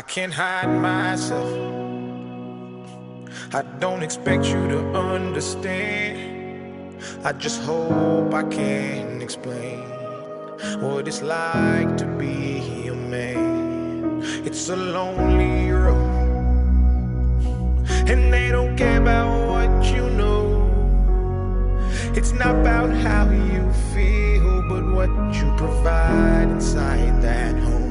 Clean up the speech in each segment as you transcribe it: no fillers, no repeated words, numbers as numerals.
I can't hide myself. I don't expect you to understand. I just hope I can explain what it's like to be a man. It's a lonely road, and they don't care about what you know. It's not about how you feel, but what you provide inside that home.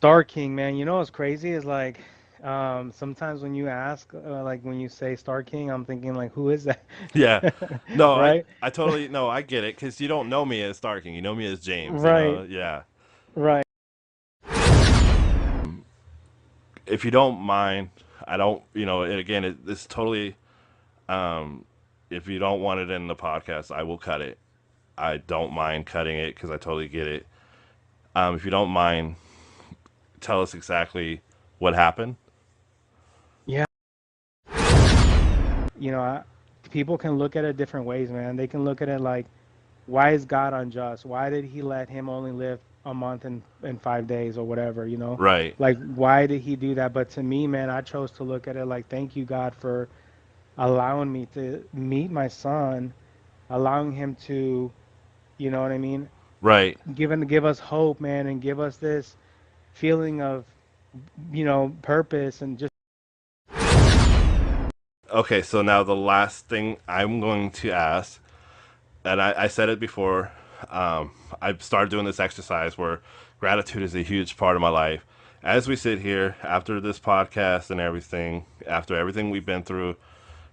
Star King, man. You know what's crazy is like sometimes when you ask, like when you say Star King, I'm thinking like, who is that? Yeah. No, I Right? I totally no, I get it because you don't know me as Starking. You know me as James. Right, Yeah. right. If you don't mind, I don't. And again, it's totally. Um, if you don't want it in the podcast, I will cut it. I don't mind cutting it because I totally get it. If you don't mind, tell us exactly what happened. Yeah. You know, people can look at it different ways, man. They can look at it like, why is God unjust? Why did he let him only live a month and 5 days or whatever, you know? Right. Like, why did he do that? But to me, man, I chose to look at it like, thank you, God, for allowing me to meet my son, allowing him to, you know what I mean? Right. Give us hope, man, and give us this feeling of, purpose and just. Okay. So now the last thing I'm going to ask, and I said it before. I've started doing this exercise where gratitude is a huge part of my life. As we sit here after this podcast and everything, after everything we've been through,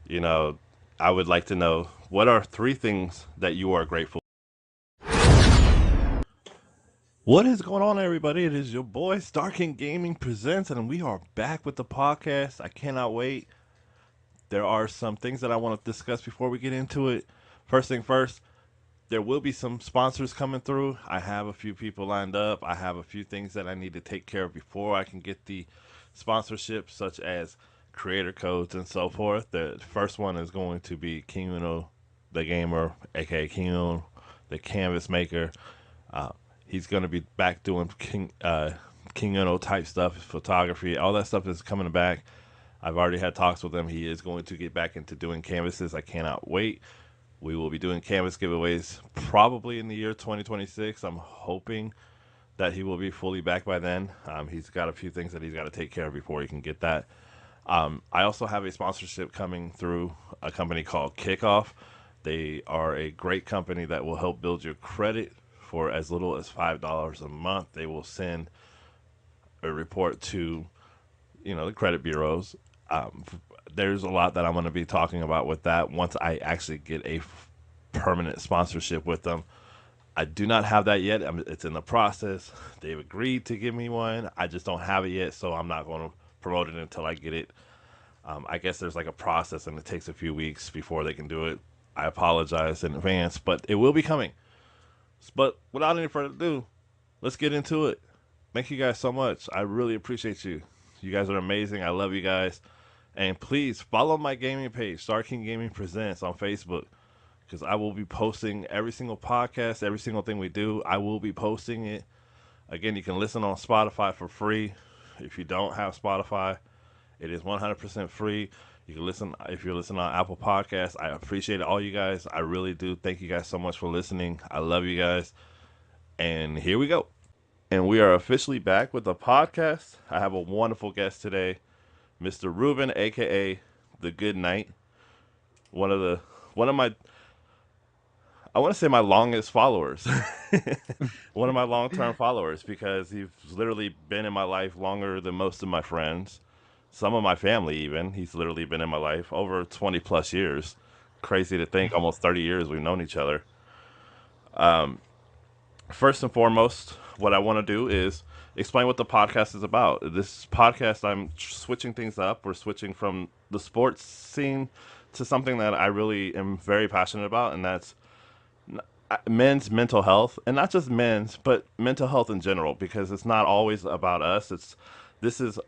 you know, I would like to know what are three things that you are grateful. What is going on, everybody? It is your boy Starking Gaming Presents, and we are back with the podcast. I cannot wait. There are some things that I want to discuss before we get into it. First thing first, there will be some sponsors coming through. I have a few people lined up. I have a few things that I need to take care of before I can get the sponsorship, such as creator codes and so forth. The first one is going to be King Uno, the gamer, aka King Uno, the canvas maker. Uh, he's going to be back doing King Uno type stuff, photography, all that stuff is coming back. I've already had talks with him. He is going to get back into doing canvases. I cannot wait. We will be doing canvas giveaways probably in the year 2026. I'm hoping that he will be fully back by then. He's got a few things that he's got to take care of before he can get that. I also have a sponsorship coming through a company called Kickoff. They are a great company that will help build your credit for as little as $5 a month. They will send a report to the credit bureaus. Um, there's a lot that I'm going to be talking about with that once I actually get a permanent sponsorship with them. I do not have that yet. It's in the process. They've agreed to give me one. I just don't have it yet, so I'm not going to promote it until I get it. I guess there's like a process, and it takes a few weeks before they can do it. I apologize in advance, but it will be coming. But without any further ado, let's get into it. Thank you guys so much. I really appreciate you. You guys are amazing. I love you guys. And please follow my gaming page, Star King Gaming Presents on Facebook, because I will be posting every single podcast, every single thing we do. I will be posting it. Again, you can listen on Spotify for free. If you don't have Spotify, it is 100% free. You can listen if you're listening on Apple Podcasts. I appreciate all you guys. I really do. Thank you guys so much for listening. I love you guys. And here we go. And we are officially back with the podcast. I have a wonderful guest today, Mr. Ruben, aka the Good Knight. One of my I want to say my longest followers. One of my long-term followers because he's literally been in my life longer than most of my friends. Some of my family even. He's literally been in my life over 20 plus years. Crazy to think, almost 30 years we've known each other. First and foremost, what I want to do is explain what the podcast is about. This podcast, I'm switching things up. We're switching from the sports scene to something that I really am very passionate about, and that's men's mental health, and not just men's, but mental health in general. Because it's not always about us. This is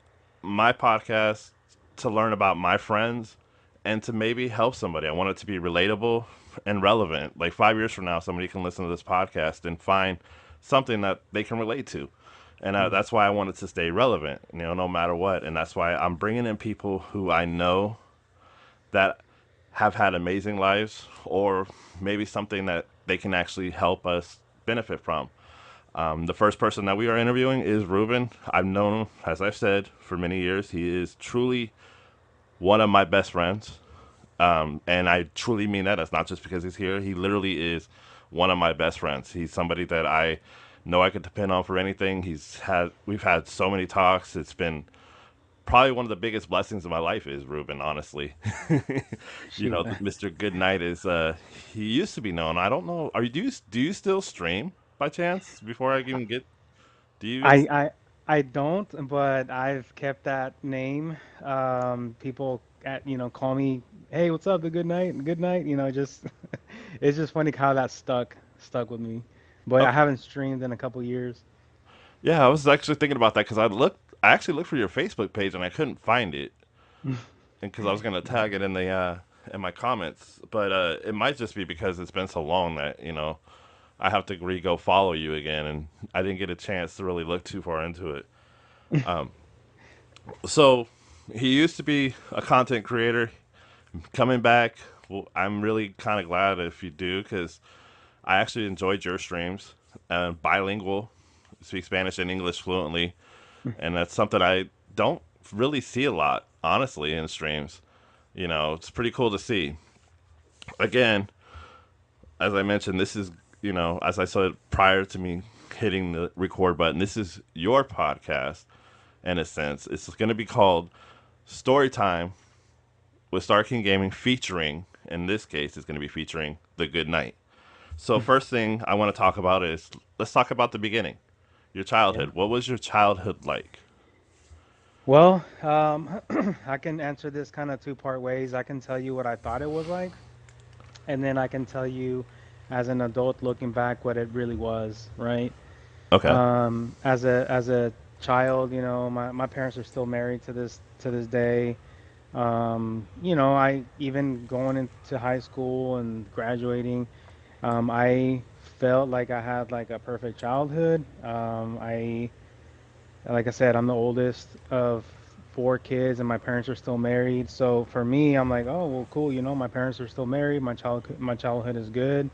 my podcast to learn about my friends and to maybe help somebody. I want it to be relatable and relevant. Like 5 years from now, somebody can listen to this podcast and find something that they can relate to. And Mm. that's why I wanted to stay relevant, no matter what. And that's why I'm bringing in people who I know that have had amazing lives, or maybe something that they can actually help us benefit from. The first person that we are interviewing is Ruben. I've known him, as I've said, for many years. He is truly one of my best friends. And I truly mean that. That's not just because he's here. He literally is one of my best friends. He's somebody that I know I could depend on for anything. We've had so many talks. It's been probably one of the biggest blessings of my life is Ruben, honestly. Shoot, man. Mr. Goodnight is he used to be known. I don't know. Do you still stream by chance before I even get do you I I I don't, but I've kept that name. People call me, "Hey, what's up? The good night, good night." Just it's just funny how that stuck with me. But I Okay. haven't streamed in a couple years. Yeah, I was actually thinking about that cuz I actually looked for your Facebook page and I couldn't find it. And cuz I was going to tag it in my comments, but it might just be because it's been so long that, I have to re-go follow you again, and I didn't get a chance to really look too far into it. So he used to be a content creator. Coming back, well, I'm really kind of glad if you do because I actually enjoyed your streams. Bilingual, speak Spanish and English fluently, and that's something I don't really see a lot, honestly, in streams. It's pretty cool to see. Again, as I mentioned, this is, as I said prior to me hitting the record button, this is your podcast in a sense. It's going to be called Story Time with Star King Gaming, featuring, in this case, it's going to be featuring The Good Night. So, first thing I want to talk about is let's talk about the beginning, your Yeah. childhood. What was your childhood like? Well, I can answer this kind of two-part ways. I can tell you what I thought it was like, and then I can tell you, as an adult looking back, what it really was, right? Okay. As a child, my parents are still married to this day. I even going into high school and graduating, I felt like I had like a perfect childhood. Like I said, I'm the oldest of four kids, and my parents are still married. So for me, I'm like, oh, well, cool. My parents are still married. My childhood is good.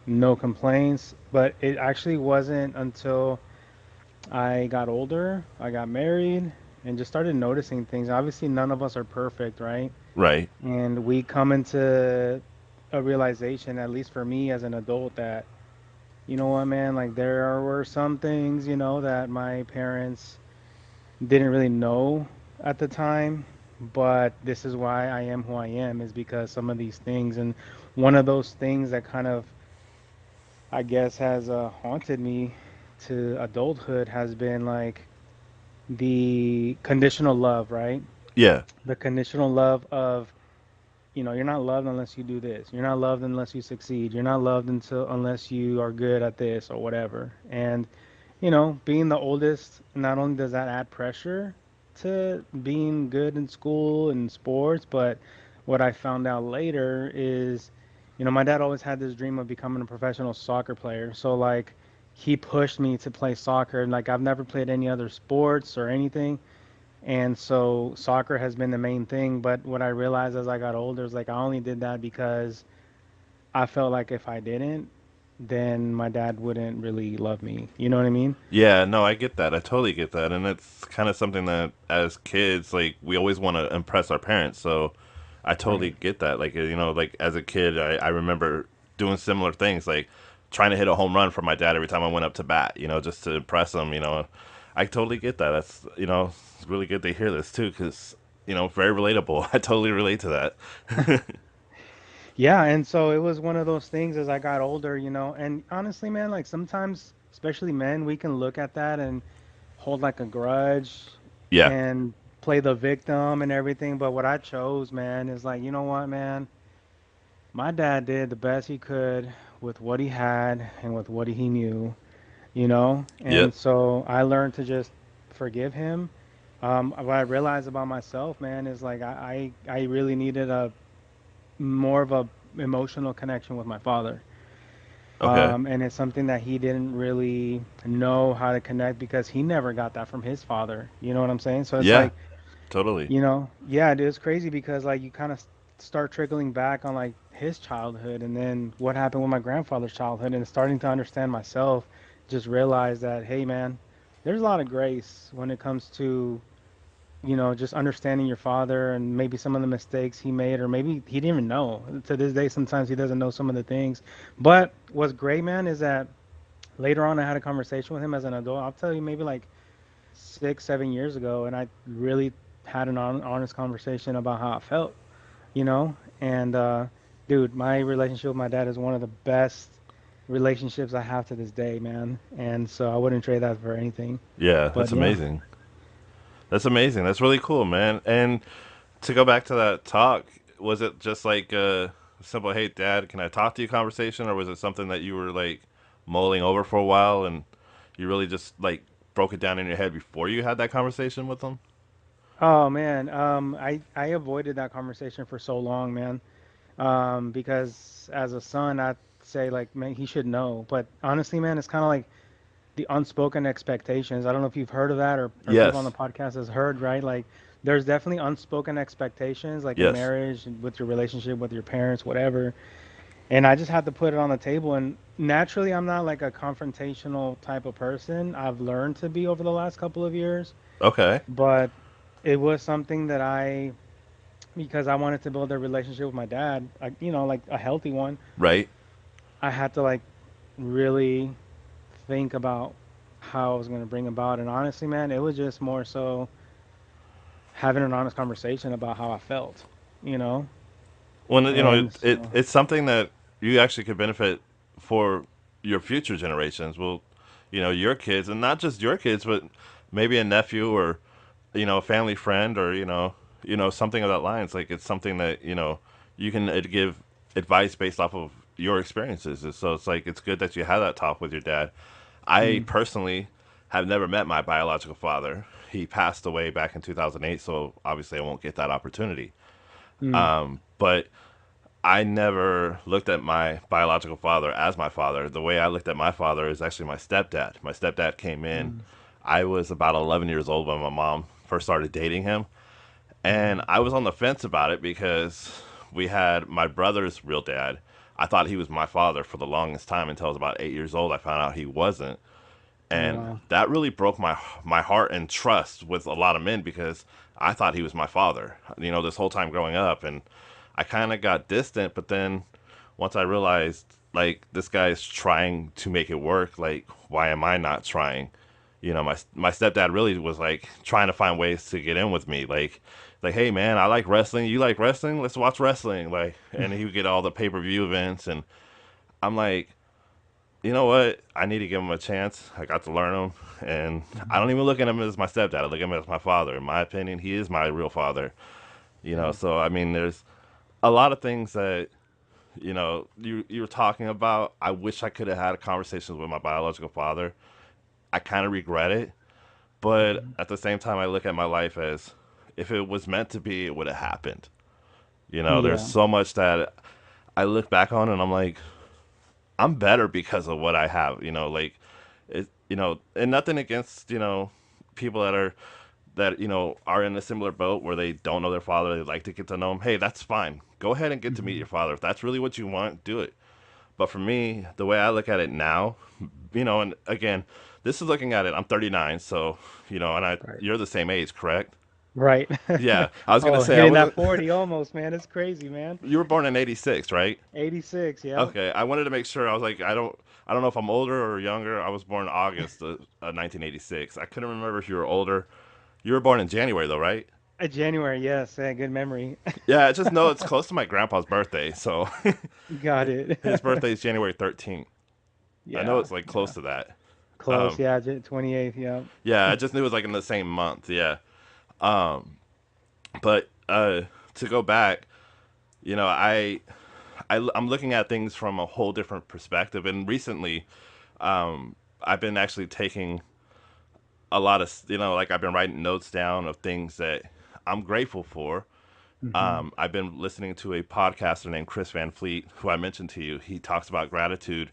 No complaints. But it actually wasn't until I got older, I got married, and just started noticing things. Obviously, none of us are perfect, right? Right. And we come into a realization, at least for me as an adult, that, you know what, man, like there were some things, that my parents didn't really know at the time, but this is why I am who I am, is because some of these things. And one of those things that kind of, I guess, has haunted me to adulthood has been like the conditional love, right? Yeah. The conditional love of, you're not loved unless you do this. You're not loved unless you succeed. You're not loved unless you are good at this or whatever. And, being the oldest, not only does that add pressure to being good in school and sports, but what I found out later is, my dad always had this dream of becoming a professional soccer player. So like he pushed me to play soccer. And like I've never played any other sports or anything. And so soccer has been the main thing. But what I realized as I got older is like I only did that because I felt like if I didn't, then my dad wouldn't really love me. You know what I mean? Yeah, no, I get that. I totally get that. And it's kind of something that as kids, like we always want to impress our parents. So I totally Right. get that. Like, like as a kid, I remember doing similar things, like trying to hit a home run for my dad every time I went up to bat, just to impress him. I totally get that. It's really good to hear this too, because, very relatable. I totally relate to that. Yeah, and so it was one of those things as I got older, and honestly, man, like sometimes, especially men, we can look at that and hold like a grudge Yeah. and play the victim and everything. But what I chose, man, is like, you know what, man? My dad did the best he could with what he had and with what he knew. Yep. And so I learned to just forgive him. What I realized about myself, man, is like I really needed a more of a emotional connection with my father. Okay. And it's something that he didn't really know how to connect because he never got that from his father. You know what I'm saying? So it's Yeah, like, totally. yeah, it is crazy because like you kind of start trickling back on like his childhood and then what happened with my grandfather's childhood and starting to understand myself, just realize that, hey man, there's a lot of grace when it comes to, just understanding your father and maybe some of the mistakes he made, or maybe he didn't even know. To this day, sometimes he doesn't know some of the things. But what's great, man, is that later on I had a conversation with him as an adult. I'll tell you, maybe like 6, 7 years ago, and I really had an honest conversation about how I felt, you know? And, dude, my relationship with my dad is one of the best relationships I have to this day, man. And so I wouldn't trade that for anything. Yeah, But that's yeah. amazing. That's amazing. That's really cool, man. And to go back to that talk, was it just like a simple, "Hey, Dad, can I talk to you?" conversation, or was it something that you were like mulling over for a while and you really just like broke it down in your head before you had that conversation with them? Oh man, I avoided that conversation for so long, man. Because as a son, I'd say like, man, he should know. But honestly, man, it's kind of like the unspoken expectations. I don't know if you've heard of that, or people on the Yes. podcast has heard, right? Like, there's definitely unspoken expectations, like in Yes. marriage and with your relationship with your parents, whatever. And I just had to put it on the table. And naturally, I'm not like a confrontational type of person. I've learned to be over the last couple of years, Okay. but it was something that because I wanted to build a relationship with my dad, like a healthy one. Right. I had to like really think about how I was going to bring about. And honestly, man, it was just more so having an honest conversation about how I felt, you know? When And so, it's something that you actually could benefit for your future generations. Well, your kids, and not just your kids, but maybe a nephew or a family friend, or something of that line. It's like it's something that you can give advice based off of your experiences. And so it's like it's good that you had that talk with your dad. I mm, personally have never met my biological father. He passed away back in 2008, so obviously I won't get that opportunity. mm, But I never looked at my biological father as my father. The way I looked at my father is actually my stepdad. My stepdad came in. mm, I was about 11 years old when my mom first started dating him. And mm, I was on the fence about it because we had my brother's real dad. I thought he was my father for the longest time until I was about 8 years old. I found out he wasn't. oh, And wow. that really broke my heart and trust with a lot of men because I thought he was my father, this whole time growing up. And I kind of got distant, but then once I realized, like, this guy's trying to make it work, like, why am I not trying? My stepdad really was like trying to find ways to get in with me, like, hey man, I like wrestling. You like wrestling? Let's watch wrestling. Like, and he would get all the pay-per-view events, and I'm like, you know what? I need to give him a chance. I got to learn him, and I don't Mhm. even look at him as my stepdad. I look at him as my father. In my opinion, he is my real father. Yeah. So I mean, there's a lot of things that you were talking about. I wish I could have had conversations with my biological father. I kind of regret it, but Mhm. at the same time, I look at my life as if it was meant to be, it would have happened. There's Yeah. so much that I look back on, and I'm like, I'm better because of what I have. Like and nothing against people that are in a similar boat where they don't know their father. They like to get to know him. Hey, that's fine. Go ahead and get to meet Mhm. your father if that's really what you want. Do it. But for me, the way I look at it now, and again, this is looking at it. I'm 39, so and Right. you're the same age, correct? Right. Yeah, I was gonna Oh, say I hitting that wasn't. 40 almost, man. It's crazy, man. You were born in '86, right? 86, yep. Okay, I wanted to make sure. I was like, I don't know if I'm older or younger. I was born in August of 1986. I couldn't remember if you were older. You were born in January, though, right? January, yes. Yeah, good memory. Yeah, I just know it's close to my grandpa's birthday, so Got it. his birthday is January 13th. I know Yeah, it's like close yeah. to that. Close, Um, yeah, 28th, yep. yeah, I just knew it was like in the same month. Yeah. Um, but to go back, I'm looking at things from a whole different perspective, and recently, I've been actually taking a lot of like I've been writing notes down of things that I'm grateful for. Hmm. I've been listening to a podcaster named Chris Van Fleet, who I mentioned to you. He talks about gratitude,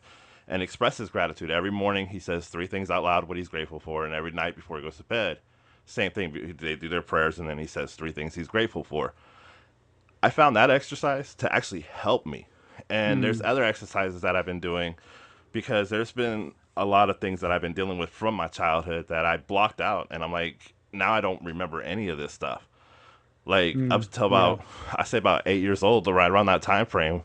and expresses gratitude. Every morning he says three things out loud what he's grateful for, and every night before he goes to bed, same thing. They do their prayers, and then he says three things he's grateful for. I found that exercise to actually help me. And there's Mm, other exercises that I've been doing because there's been a lot of things that I've been dealing with from my childhood that I blocked out, and I'm like, now I don't remember any of this stuff. Like up till yeah. about, I say about 8 years old, right around that time frame,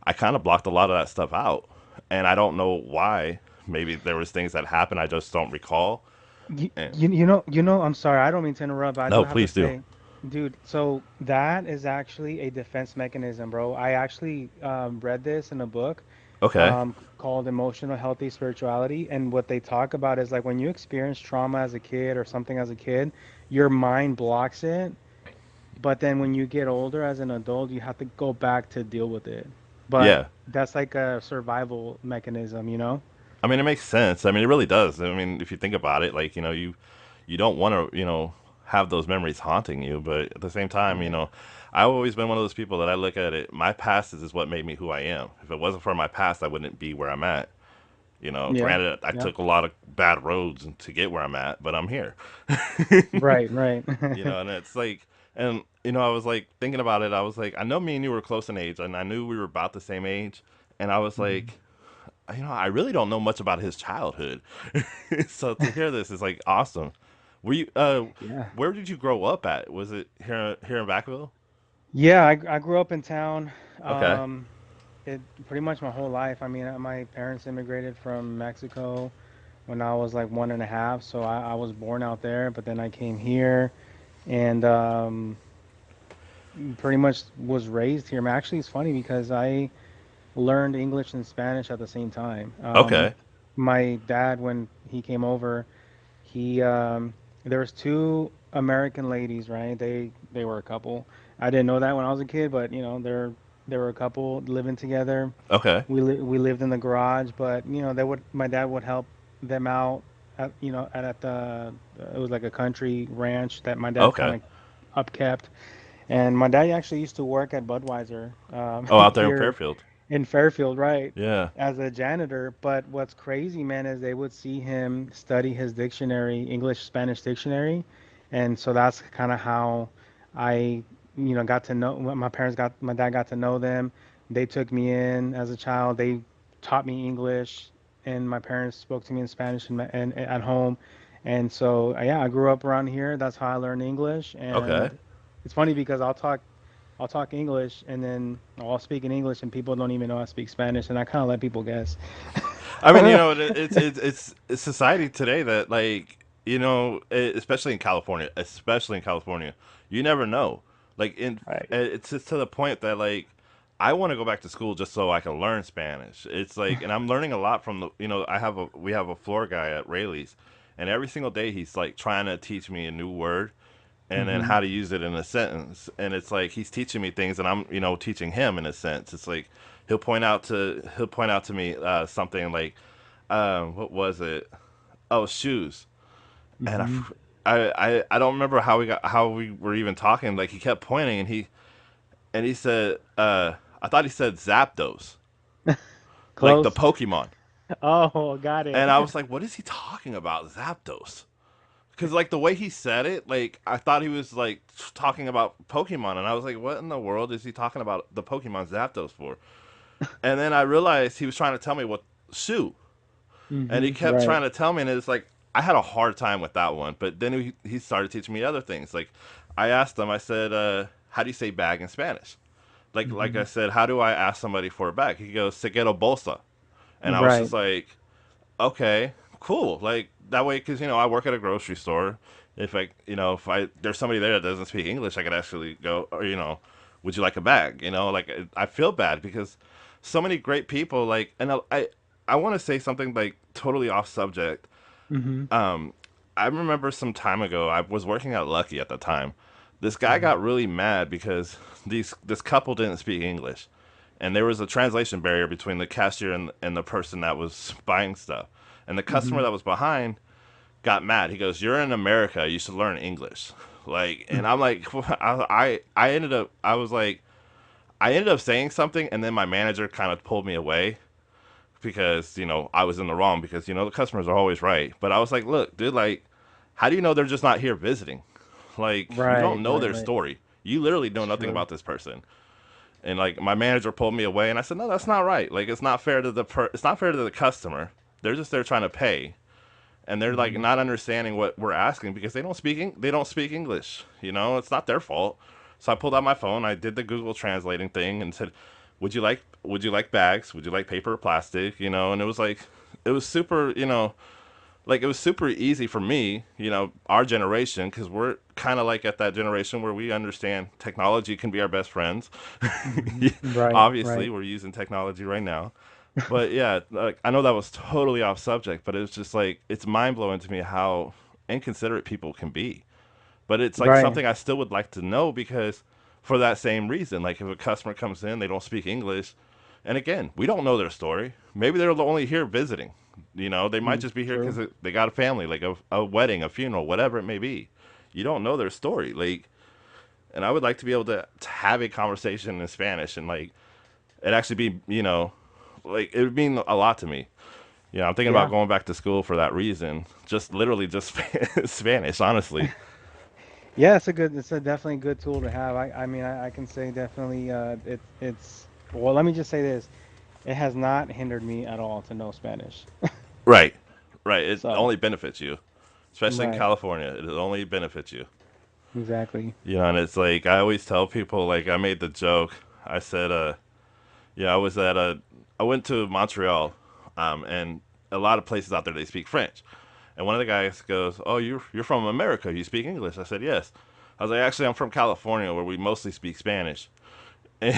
I kind of blocked a lot of that stuff out, and I don't know why. Maybe there was things that happened I just don't recall. And I'm sorry, I don't mean to interrupt, but I do no, have to please do. say, dude, so that is actually a defense mechanism, bro. I actually read this in a book Okay. called Emotional Healthy Spirituality, and what they talk about is like when you experience trauma as a kid or something as a kid, your mind blocks it, but then when you get older as an adult, you have to go back to deal with it. But Yeah. that's like a survival mechanism, you know? I mean, it makes sense. I mean, it really does. I mean, if you think about it, like, you don't want to, have those memories haunting you, but at the same time, Right. I've always been one of those people that I look at it. My past is what made me who I am. If it wasn't for my past, I wouldn't be where I'm at. Yeah. Granted, I Yeah. took a lot of bad roads to get where I'm at, but I'm here. Right, right. And it's like, and I was like thinking about it. I was like, I know me and you were close in age, and I knew we were about the same age, and I was Mhm. like, I really don't know much about his childhood. So to hear this is like awesome. Were you Yeah. where did you grow up at? Was it here in Vacaville? Yeah, I grew up in town. Okay. Um, it pretty much my whole life. I mean, my parents immigrated from Mexico when I was like one and a half, so I was born out there, but then I came here and pretty much was raised here. Actually, it's funny because I learned English and Spanish at the same time. Okay. My dad, when he came over, he there was two American ladies, right? They were a couple. I didn't know that when I was a kid, but they were a couple living together. Okay. We lived in the garage, but they would my dad would help them out at the it was like a country ranch that my dad kind Okay. of upkept. And my dad actually used to work at Budweiser Oh, out there in here Fairfield. in Fairfield, right, Yeah. as a janitor. But what's crazy, man, is they would see him study his dictionary, English Spanish dictionary, and so that's kind of how I, got to know my dad got to know them. They took me in as a child. They taught me English, and my parents spoke to me in Spanish and at home. And so, yeah, I grew up around here. That's how I learned English. Okay. And it's funny because I'll talk English and then I'll speak in English and people don't even know I speak Spanish and I kind of let people guess. I mean, it's society today that like especially in California, you never know. Like Right. it's just to the point that like I want to go back to school just so I can learn Spanish. It's like, and I'm learning a lot from the we have a floor guy at Rayleigh's, and every single day he's like trying to teach me a new word and then Hmm. how to use it in a sentence. And it's like he's teaching me things, and I'm teaching him in a sense. It's like he'll point out to me something like what was it? Oh, shoes. And Hmm. I don't remember how we were even talking. Like he kept pointing, and he said I thought he said Zapdos, like the Close. Pokemon. Oh, got it. And I was like, what is he talking about, Zapdos? Because like the way he said it, like I thought he was like talking about Pokemon, and I was like, what in the world is he talking about the Pokemon Zapdos for? And then I realized he was trying to tell me what shoe, and he kept Right. trying to tell me, and it's like I had a hard time with that one. But then he started teaching me other things. Like I asked him, I said, how do you say bag in Spanish? Like I Hmm. said, how do I ask somebody for a bag? He goes, "Se quiero bolsa," and I was Right. just like, okay, cool. Like that way, because I work at a grocery store. If I there's somebody there that doesn't speak English, I could actually go, or would you like a bag? Like I feel bad because so many great people, like, and I want to say something like totally off subject. Hmm. Um, I remember some time ago, I was working at Lucky at the time. This guy Hmm. got really mad because this couple didn't speak English, and there was a translation barrier between the cashier and the person that was buying stuff. And the customer Hmm. that was behind got mad. He goes, "You're in America. You should learn English." Like, and I'm like, I ended up, I was like, I ended up saying something, and then my manager kind of pulled me away because I was in the wrong because the customers are always right. But I was like, look, dude, like, how do you know they're just not here visiting? Like, you Right, don't know right, their right. story. You literally know It's nothing true. about this person. And like my manager pulled me away, and I said, no, that's not right. Like, it's not fair to it's not fair to the customer. They're just there trying to pay, and they're like Hmm. not understanding what we're asking because they don't speak English. It's not their fault. So I pulled out my phone, I did the Google translating thing, and said, would you like bags? Would you like paper or plastic? And it was like it was super, like it was super easy for me, our generation, because we're kind of like at that generation where we understand technology can be our best friends. Hmm. Right, Obviously, right, we're using technology right now. But yeah, like, I know that was totally off subject, but it's just like it's mind blowing to me how inconsiderate people can be. But it's like right, something I still would like to know because for that same reason, like if a customer comes in, they don't speak English, and again, we don't know their story. Maybe they're only here visiting. They might mm, just be here true. because they got a family, like a wedding, a funeral, whatever it may be. You don't know their story, like, and I would like to be able to have a conversation in Spanish and like it actually be, like it would mean a lot to me. I'm thinking about Yeah. going back to school for that reason. Just literally just Spanish, honestly. Yeah, it's a definitely good tool to have. I mean, I can say definitely, it's, well, let me just say this. It has not hindered me at all to know Spanish. Right, right. It So, only benefits you, especially in right, California. It only benefits you. exactly. And it's like I always tell people. Like I made the joke. I said, yeah, I went to Montreal, and a lot of places out there they speak French. And one of the guys goes, "Oh, you're from America. You speak English?" I said, "Yes." I was like, "Actually, I'm from California, where we mostly speak Spanish." And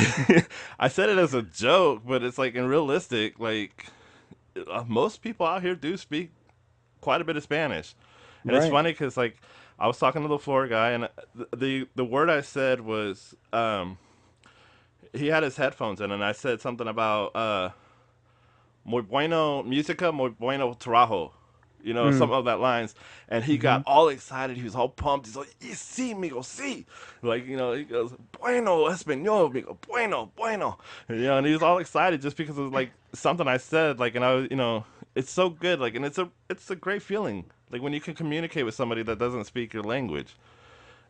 I said it as a joke, but it's like in realistic, like most people out here do speak quite a bit of Spanish, and it's Right. funny because like I was talking to the floor guy, and the word I said was he had his headphones in, and I said something about muy bueno música, muy bueno trabajo. Mm, Something of that lines. And he mm-hmm. got all excited. He was all pumped. He's like, y sí, migo, sí. Like, he goes, bueno, español, migo, bueno, bueno. And he was all excited just because of like something I said. Like, and I was, it's so good. Like, and it's a great feeling. Like when you can communicate with somebody that doesn't speak your language,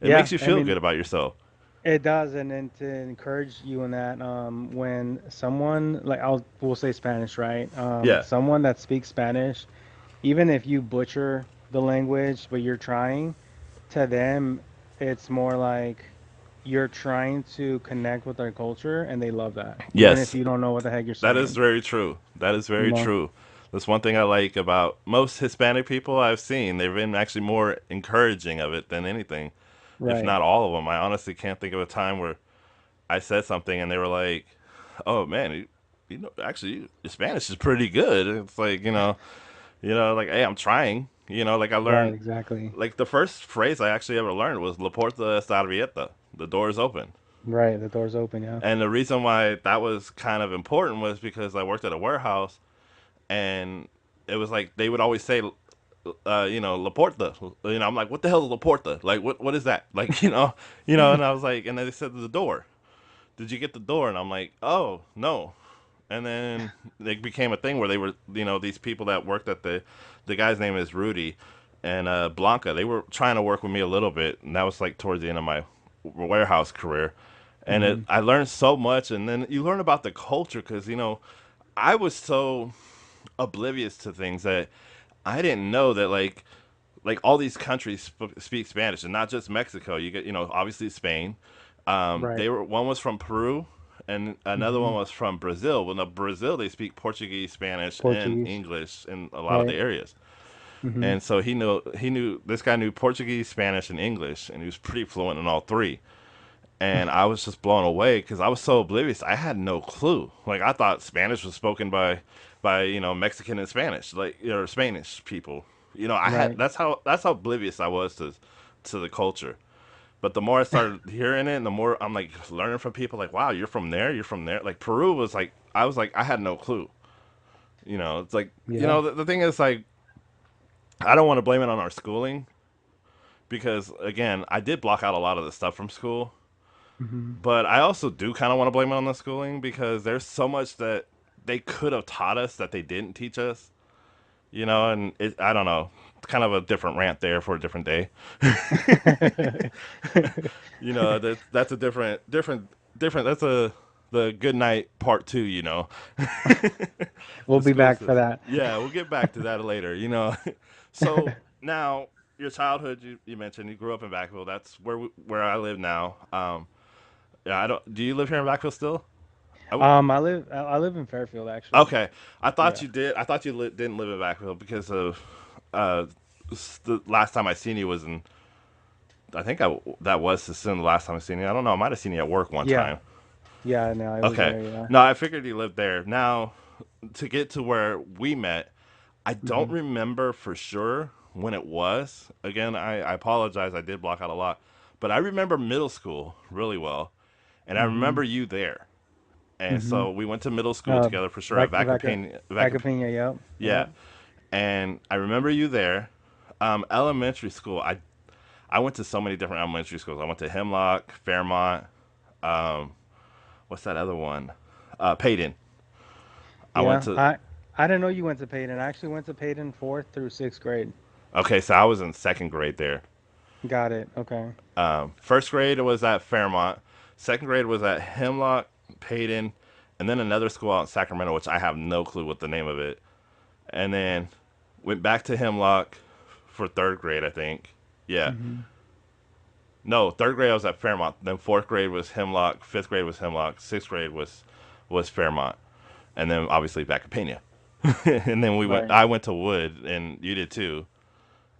it Yeah, makes you I feel mean, good about yourself. it does, and then to encourage you in that, when someone like we'll say Spanish, right? Yeah. Someone that speaks Spanish, even if you butcher the language, but you're trying, to them, it's more like you're trying to connect with their culture, and they love that, even if Yes. you don't know what the heck you're That is saying, very true. That is you very know? true. That's one thing I like about most Hispanic people I've seen. They've been actually more encouraging of it than anything, if Right. not all of them. I honestly can't think of a time where I said something and they were like, "Oh man, actually your Spanish is pretty good." It's like like hey, I'm trying. Like I Right, learned, exactly. like the first phrase I actually ever learned was "La puerta está abierta." The door is open. Right, the door's open, yeah. And the reason why that was kind of important was because I worked at a warehouse and it was like they would always say, La Porta. I'm like, what the hell is La Porta? Like, what is that? Like, and I was like, and then they said the door. Did you get the door? And I'm like, oh no. And then it became a thing where they were, these people that worked at the guy's name is Rudy and Blanca. They were trying to work with me a little bit, and that was like towards the end of my warehouse career. And Hmm. I learned so much, and then you learn about the culture because I was so oblivious to things that I didn't know that like all these countries speak Spanish, and not just Mexico. You get obviously Spain. Right. They were one was from Peru, and another one Hmm. was from Brazil. Well, in Brazil they speak Portuguese, Spanish, and Portuguese. English in a lot of the Right. areas. Hmm. And so he knew this guy knew Portuguese, Spanish, and English, and he was pretty fluent in all three. And I was just blown away because I was so oblivious. I had no clue. Like I thought Spanish was spoken by Mexican and Spanish, like or Spanish people. I had Right. that's how oblivious I was to the culture. But the more I started hearing it, and the more I'm like learning from people, like wow, you're from there, you're from there. Like Peru was like I was like I had no clue. It's like Yeah. the thing is like I don't want to blame it on our schooling because again I did block out a lot of the stuff from school. Hmm. But I also do kind of want to blame it on the schooling because there's so much that they could have taught us that they didn't teach us. And I don't know. It's kind of a different rant there for a different day. That's a different. That's a the good night part two. We'll be back for Exclusive. that. Yeah, we'll get back to that later. So now your childhood, you mentioned you grew up in Vacaville. That's where I live now. Yeah, I don't. Do you live here in Vacaville still? I w I live in Fairfield actually. Okay, I thought Yeah. you did. I thought you didn't live in Vacaville because of uh, the last time I seen you was in. I think that was the last time I seen you. I don't know. I might have seen you at work one Yeah. time. Yeah, no, I was Okay. there, yeah. No, I figured you lived there. Now, to get to where we met, I don't Hmm. remember for sure when it was. Again, I apologize. I did block out a lot. But I remember middle school really well. And I Hmm. remember you there. And Hmm. so we went to middle school together for sure at Vacapane. Vacapina, yep. Yeah. Yep. And I remember you there. Elementary school, I went to so many different elementary schools. I went to Hemlock, Fairmont. Um, what's that other one? Payton. I went Yeah. to. I didn't know you went to Peyton. I actually went to Peyton fourth through sixth grade. Okay, so I was in second grade there. Got it. Okay. First grade was at Fairmont. Second grade was at Hemlock, Payton, and then another school out in Sacramento, which I have no clue what the name of it. And then went back to Hemlock for third grade, I think. Yeah. Hmm. No, third grade I was at Fairmont. Then fourth grade was Hemlock. Fifth grade was Hemlock. Sixth grade was Fairmont, and then obviously back at Pena. And then we went. Right. I went to Wood, and you did too.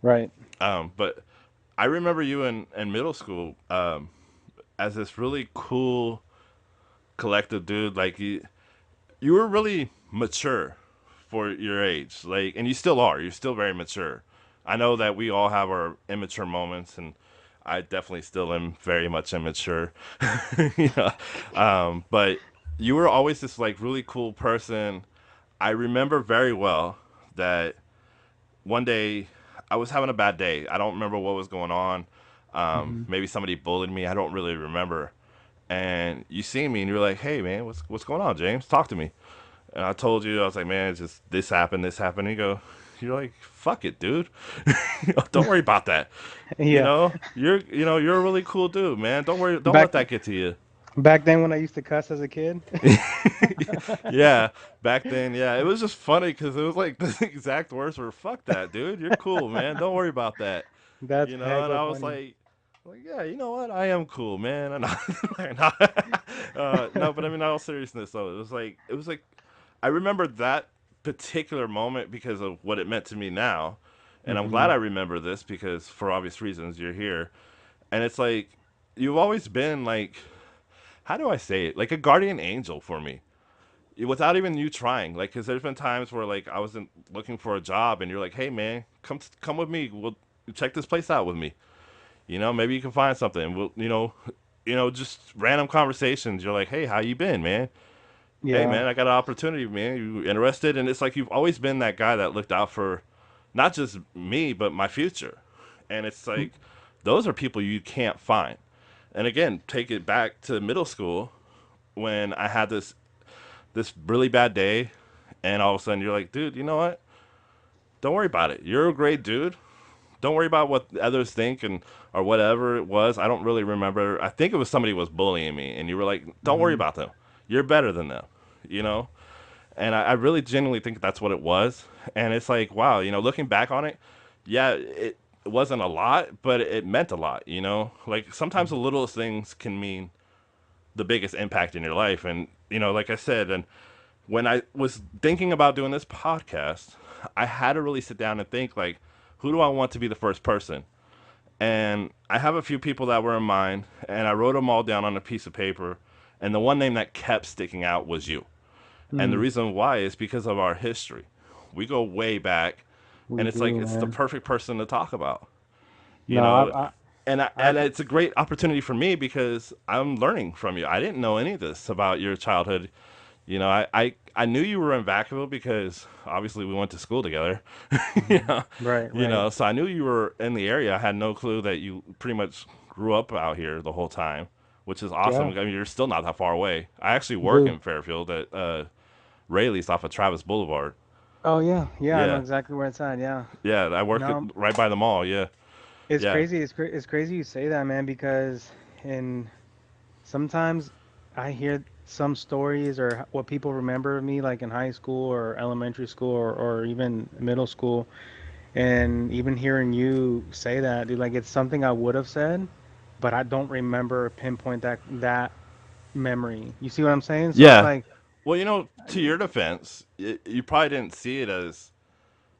Right. But I remember you in middle school as this really cool collective dude. Like you were really mature for your age. Like, and you still are. You're still very mature. I know that we all have our immature moments, and I definitely still am very much immature. Yeah. But you were always this like really cool person. I remember very well that one day I was having a bad day. I don't remember what was going on. Hmm. Maybe somebody bullied me. I don't really remember. And you see me and you're like, "Hey man, what's going on, James? Talk to me." And I told you, I was like, "Man, it's just this happened, this happened." And you're like, "Fuck it, dude. Don't worry about that. Yeah. You're a really cool dude, man. Don't worry. Don't let Back that get to you." back then when I used to cuss as a kid. Yeah, back then, yeah, it was just funny because it was like the exact words were "fuck that, dude. You're cool, man. Don't worry about that." That's And hella I was funny. like, yeah, you know what? I am cool, man. And no, but I mean, in all seriousness, though, it was like, I remember that particular moment because of what it meant to me now, and I'm glad Hmm. I remember this because for obvious reasons you're here, and it's like you've always been like, how do I say it? Like a guardian angel for me without even you trying. Like, because there's been times where like I wasn't looking for a job, and you're like, "Hey, man, come with me. We'll check this place out with me. Maybe you can find something. We'll, just random conversations. You're like, "Hey, how you been, man? Hey, Yeah. man, I got an opportunity, man. You interested?" And it's like you've always been that guy that looked out for not just me but my future. And it's like those are people you can't find. And again, take it back to middle school when I had this really bad day, and all of a sudden you're like, dude, you know what? Don't worry about it. You're a great dude. Don't worry about what others think and or whatever it was. I don't really remember. I think it was somebody was bullying me, and you were like, don't worry Hmm. about them. You're better than them, you know. And I really genuinely think that's what it was. And it's like, wow, looking back on it, yeah, it wasn't a lot, but it meant a lot, Like sometimes the littlest things can mean the biggest impact in your life. And like I said, and when I was thinking about doing this podcast, I had to really sit down and think like, who do I want to be the first person? And I have a few people that were in mind, and I wrote them all down on a piece of paper. And the one name that kept sticking out was you. And the Mm, reason why is because of our history. We go way back, we and it's like do, it's the man. perfect person to talk about. You No, know, I, and it's a great opportunity for me because I'm learning from you. I didn't know any of this about your childhood. I knew you were in Vacaville because obviously we went to school together. you mhm. know, Right, right. so I knew you were in the area. I had no clue that you pretty much grew up out here the whole time, which is awesome. Yeah, I mean, you're still not that far away. I actually work dude. in Fairfield at Rayleigh's off of Travis Boulevard. Oh yeah, yeah, I know Yeah, exactly where it's at. Yeah. yeah. I work No, right by the mall. Yeah, it's yeah, crazy. It's crazy you say that, man, because in sometimes I hear some stories or what people remember of me, like in high school or elementary school or even middle school, and even hearing you say that, dude, like it's something I would have said, but I don't remember pinpoint that memory. You see what I'm saying? So it's yeah. like, Well, to your defense, you probably didn't see it as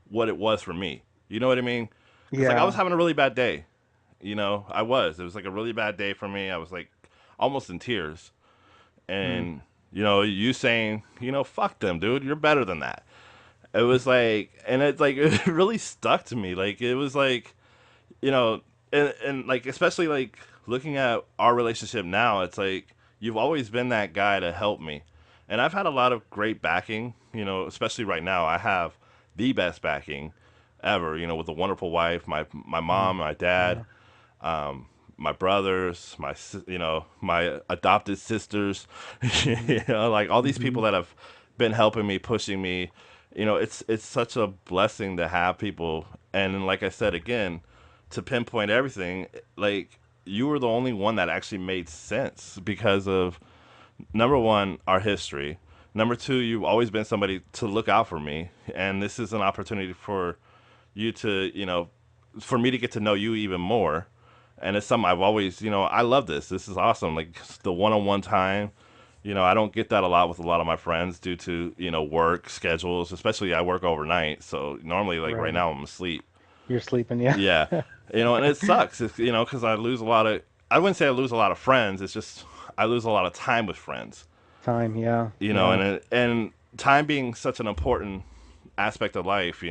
what it was for me. You know what I mean? Because like I was yeah, having a really bad day. I was. It was like a really bad day for me. I was like almost in tears, mm, and you saying, fuck them, dude. You're better than that. It was like, and it's like it really stuck to me. Like it was like, you know, and like especially like looking at our relationship now, it's like you've always been that guy to help me, and I've had a lot of great backing. Especially right now, I have the best backing ever. With a wonderful wife, my mm, mom, my dad, yeah, my brothers, my adopted sisters, hmm, like all these hmm, people that have been helping me, pushing me. It's such a blessing to have people, and then, like I said again, to pinpoint everything, like you were the only one that actually made sense because of number one, our history. Number two, you've always been somebody to look out for me, and this is an opportunity for you to, for me to get to know you even more. And it's something I've always, I love this. This is awesome. Like the one-on-one time. I don't get that a lot with a lot of my friends due to, work schedules, especially I work overnight. So normally, like right right. now, I'm asleep. You're sleeping, yeah. Yeah. And it sucks, because I lose a lot of, I wouldn't say I lose a lot of friends. It's just I lose a lot of time with friends, Time, yeah, yeah, and time being such an important aspect of life,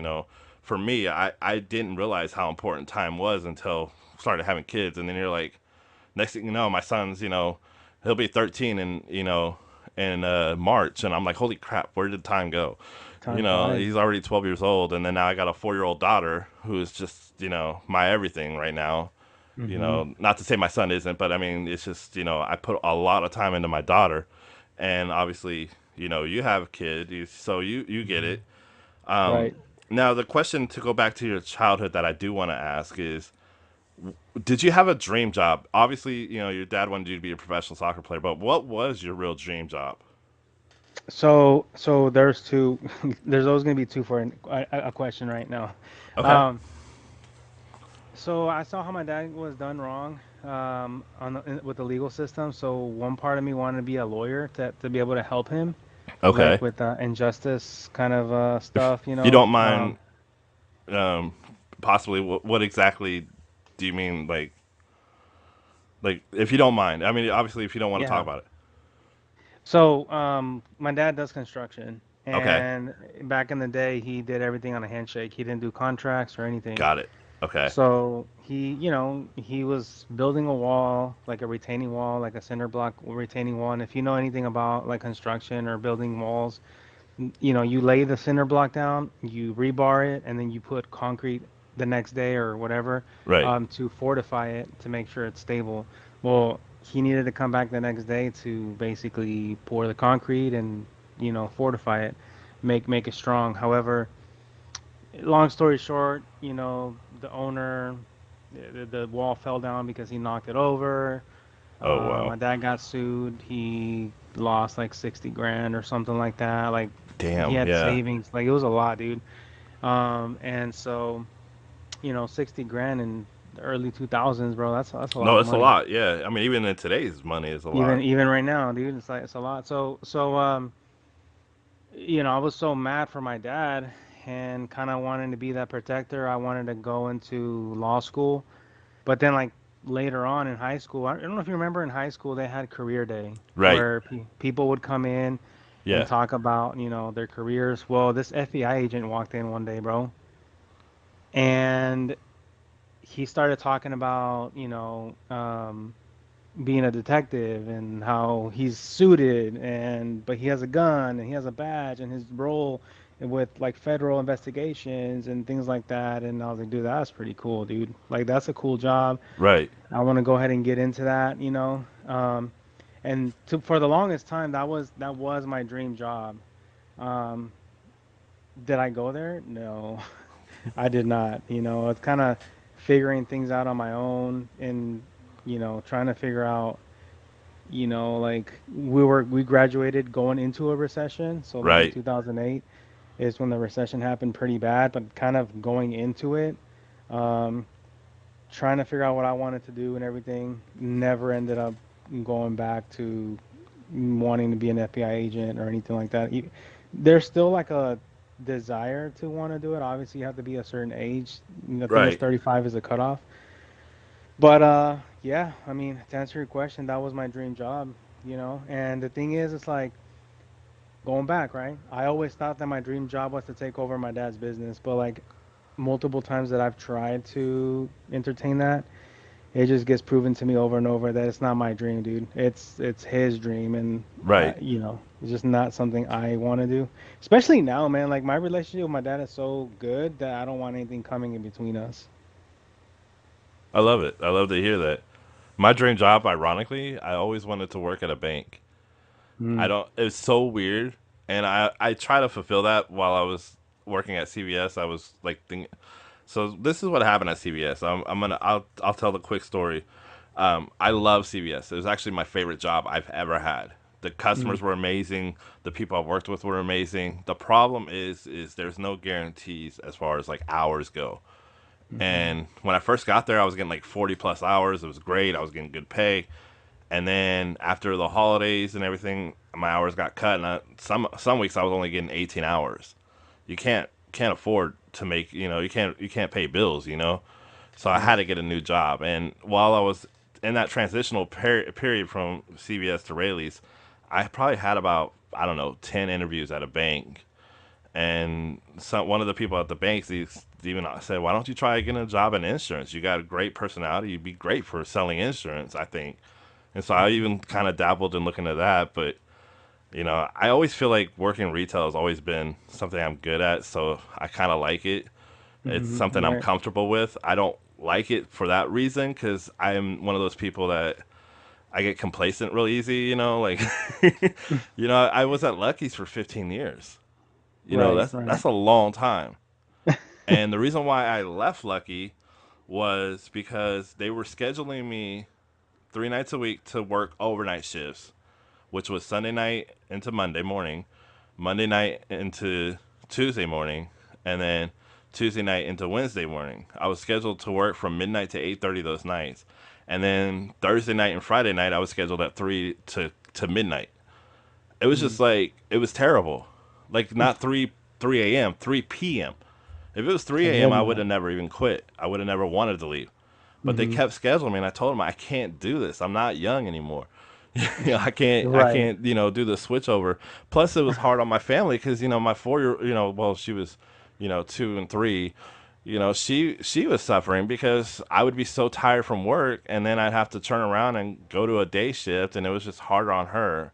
for me, I didn't realize how important time was until I started having kids, and then you're like, next thing you know, my son's, he'll be 13 in March, and I'm like, holy crap, where did time go? time flies. He's already 12 years old, and then now I got a 4-year old daughter who's just, my everything right now. Hmm. Not to say my son isn't, but I mean, it's just, I put a lot of time into my daughter, and obviously, you have a kid, so you get Hmm. it. Um, Right. Now, the question to go back to your childhood that I do want to ask is, did you have a dream job? Obviously, your dad wanted you to be a professional soccer player, but what was your real dream job? So there's two. There's always gonna be two for a question right now. Okay, Um, so I saw how my dad was done wrong with the legal system. So one part of me wanted to be a lawyer to be able to help him, like okay. with injustice kind of If stuff, you don't mind, um, possibly, what exactly do you mean? Like, if you don't mind, I mean, obviously, if you don't want to talk Yeah. about it. So my dad does construction, Okay, and back in the day, he did everything on a handshake. He didn't do contracts or anything. got it. Okay, So he was building a wall, like a retaining wall, like a cinder block retaining wall. And if you know anything about like construction or building walls, you lay the cinder block down, you rebar it, and then you put concrete the next day or whatever, right, to fortify it to make sure it's stable. Well, he needed to come back the next day to basically pour the concrete and, fortify it, make it strong. However, long story short, the owner, the wall fell down because he knocked it over. oh wow, My dad got sued. He lost like 60 grand or something like that. Like he damn, had yeah. savings. Like it was a lot, dude. And so, 60 grand in the early 2000s, bro. That's a lot No, of it's a money. lot. Yeah, I mean, even in today's money, it's a Even lot. even right now, dude, it's a lot. I was so mad for my dad and kind of wanting to be that protector. I wanted to go into law school. But then, like later on in high school, I don't know if you remember in high school, they had career day Right. where people would come in and Yeah. talk about, their careers. Well, this FBI agent walked in one day, bro, and he started talking about, being a detective and how he's suited but he has a gun and he has a badge and his role with like federal investigations and things like that. And I was like, dude, that's pretty cool, dude. Like that's a cool job. Right. I want to go ahead and get into that. And for the longest time, that was my dream job. Um, did I go there? No, I did not. It's kind of figuring things out on my own and, trying to figure out, like we graduated going into a recession. So like in Right. 2008 is when the recession happened pretty bad, but kind of going into it, um, trying to figure out what I wanted to do and everything, never ended up going back to wanting to be an FBI agent or anything like that. There's still like a desire to want to do it. Obviously, you have to be a certain age. I think it's Right. 35 is a cutoff. But yeah, I mean, to answer your question, that was my dream job, And the thing is, it's like going back, right? I always thought that my dream job was to take over my dad's business, but like multiple times that I've tried to entertain that, it just gets proven to me over and over that it's not my dream, dude. It's his dream, and Right. it's just not something I want to do. Especially now, man. Like my relationship with my dad is so good that I don't want anything coming in between us. I love it. I love to hear that. My dream job, ironically, I always wanted to work at a bank. I Mm, don't. It's so weird, and I try to fulfill that while I was working at CVS. I was like thinking. So this is what happened at CVS. I'll tell the quick story. I love CVS. It was actually my favorite job I've ever had. The mm, customers were amazing. The people I've worked with were amazing. The problem is there's no guarantees as far as like hours go. mm-hmm. And when I first got there, I was getting like 40 plus hours. It was great. I was getting good pay. And then after the holidays and everything, my hours got cut. And some weeks I was only getting 18 hours. You can't afford to make, you can't pay bills, So I had Right. to get a new job. And while I was in that transitional period from CVS to Rayleigh's, I probably had about, I don't know, 10 interviews at a bank. And one of the people at the banks even said, "Why don't you try getting a job in insurance? You got a great personality. You'd be great for selling insurance, I think." And so I Mm-hmm. even kind of dabbled in looking at that. But I always feel like working retail has always been something I'm good at, so I kind of like it. It's Mm-hmm. something I'm Right. comfortable with. I don't like it for that reason because I'm one of those people that I get complacent real easy. Like I was at Lucky's for 15 years. Right. That's Right. a long time. And the reason why I left Lucky was because they were scheduling me 3 nights a week to work overnight shifts, which was Sunday night into Monday morning, Monday night into Tuesday morning, and then Tuesday night into Wednesday morning. I was scheduled to work from midnight to 8:30 those nights. And then Thursday night and Friday night I was scheduled at 3 to midnight. It was Mm. just like it was terrible. Like not 3 a.m., 3 p.m. If it was To 3 a.m., I would midnight. have never even quit. I would have never wanted to leave. But they Mm-hmm. kept scheduling me, and I told them I can't do this. I'm not young anymore. I can't. I Right. can't. Do the switch over. Plus, it was hard on my family because my 4 year. Well, she was, 2 and 3. She was suffering because I would be so tired from work, and then I'd have to turn around and go to a day shift, and it was just harder on her.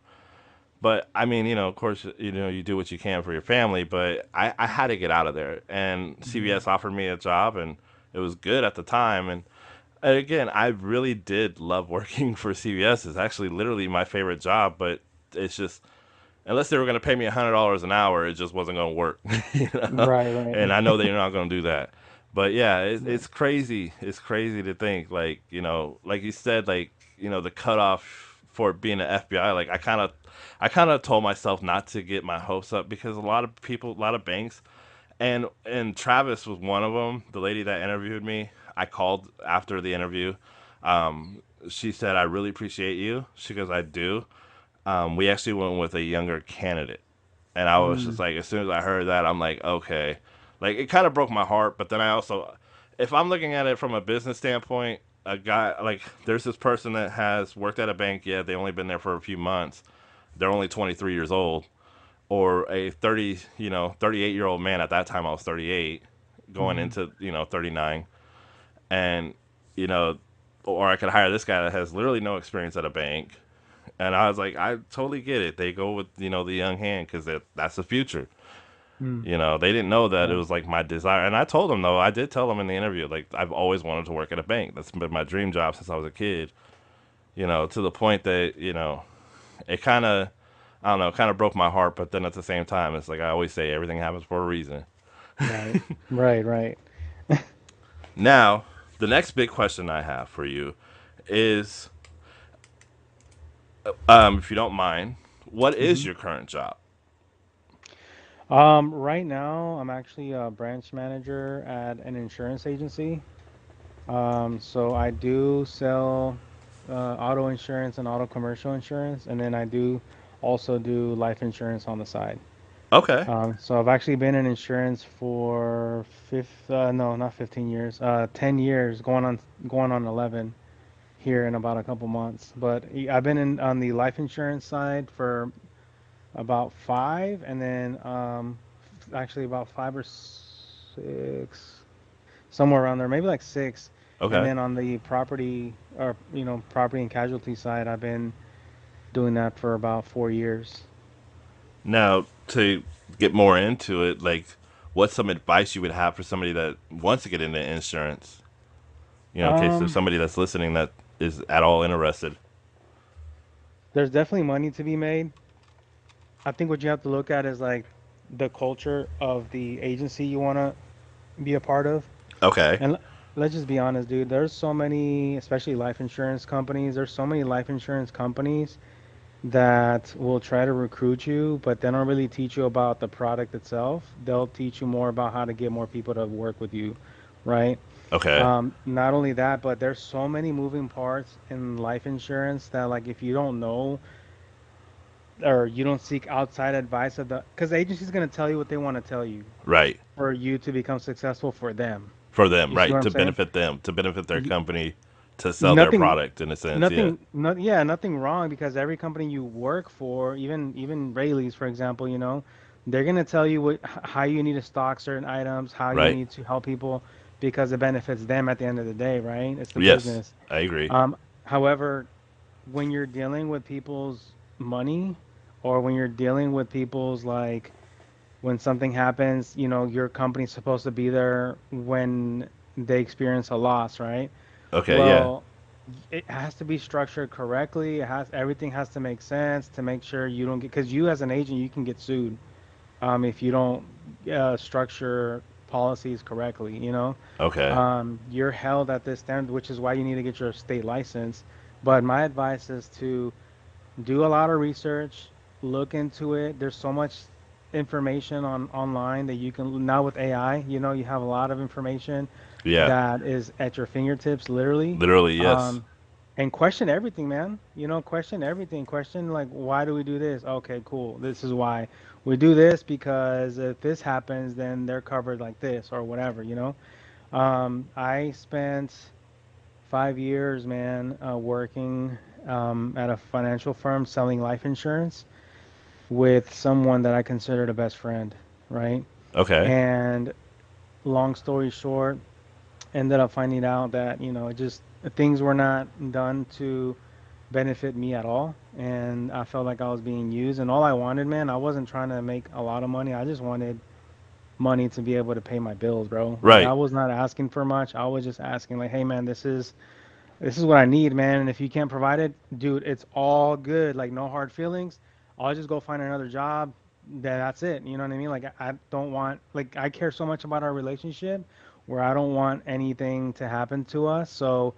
But I mean, of course, you do what you can for your family. But I had to get out of there, and Mm-hmm. CVS offered me a job, and it was good at the time. And again, I really did love working for CVS. It's actually literally my favorite job. But it's just unless they were going to pay me $100 an hour, it just wasn't going to work. you know. Right. Right. And I know they're not going to do that. But yeah, Right. it's crazy. It's crazy to think like like you said, like the cutoff for being an FBI. Like I kind of told myself not to get my hopes up because a lot of people, a lot of banks, and Travis was one of them. The lady that interviewed me, I called after the interview. She said, "I really appreciate you." She goes, "I do." We actually went with a younger candidate, and I was just Mm. like, as soon as I heard that, I'm like, okay, like it kind of broke my heart. But then I also, if I'm looking at it from a business standpoint, a guy like there's this person that has worked at a bank. Yeah, they only been there for a few months. They're only 23 years old, or a 38-year-old man. At that time, I was 38, going Mm. into 39, and you know, or I could hire this guy that has literally no experience at a bank. And I was like, I totally get it. They go with the young hand because that's the future. Mm. They didn't know that it Yeah. was like my desire. And I told them though, I did tell them in the interview, like I've always wanted to work at a bank. That's been my dream job since I was a kid. To the point that it kind of I don't know, kind of broke my heart. But then at the same time, it's like I always say, everything happens for a reason. Right. Right. Right. Now, the next big question I have for you is, if you don't mind, what is hmm your current job? Right now, I'm actually a branch manager at an insurance agency. So I do sell auto insurance and auto commercial insurance, and then I do also do life insurance on the side. Okay. So I've actually been in insurance for no, not 15 years, 10 years, going on 11 here in about a couple months. But I've been in on the life insurance side for about five, and then actually about 5 or 6, somewhere around there, maybe like 6. And Okay. then on the property or property and casualty side, I've been doing that for about 4 years. Now, to get more into it, like, what's some advice you would have for somebody that wants to get into insurance? In case there's Um, somebody that's listening that is at all interested. there's definitely money to be made. I think what you have to look at is like the culture of the agency you want to be a part of. Okay. And let's just be honest, dude. There's so many, especially life insurance companies. There's so many life insurance companies that will try to recruit you, but they don't really teach you about the product itself. They'll teach you more about how to get more people to work with you, right? Okay. Not only that, but there's so many moving parts in life insurance that like if you don't know or you don't seek outside advice of because the agency's going to tell you what they want to tell you Right. for you to become successful for them. For them, You see what right. I'm To saying? benefit them, to benefit their Y- company, to sell their Nothing, product in a sense. Yeah. yeah, nothing wrong because every company you work for, even Rayleigh's, for example, they're going to tell you how you need to stock certain items, how you Right. need to help people because it benefits them at the end of the day, right? It's the Yes. business. I agree. However, when you're dealing with people's money or when you're dealing with people's like when something happens, your company's supposed to be there when they experience a loss, right? Okay. Yeah. Well, it has to be structured correctly. Everything has to make sense to make sure you don't get, because you as an agent, you can get sued if you don't structure policies correctly, Okay. You're held at this standard, which is why you need to get your state license. But my advice is to do a lot of research, look into it. There's so much information online that you can now with AI, you have a lot of information Yeah. that is at your fingertips, literally. Literally, yes. Um, and question everything, man. Question everything. Question like, why do we do this? Okay, cool. This is why we do this because if this happens, then they're covered like this or whatever. I spent 5 years, man, working at a financial firm selling life insurance with someone that I considered a best friend, right? Okay. And long story short, ended up finding out that, just things were not done to benefit me at all. And I felt like I was being used. And all I wanted, man, I wasn't trying to make a lot of money. I just wanted money to be able to pay my bills, bro. Like I Right. was not asking for much. I was just asking, like, hey, man, this is what I need, man. And if you can't provide it, dude, it's all good. Like no hard feelings. I'll just go find another job. That's it. You know what I mean? Like I don't want like I care so much about our relationship where I don't want anything to happen to us. So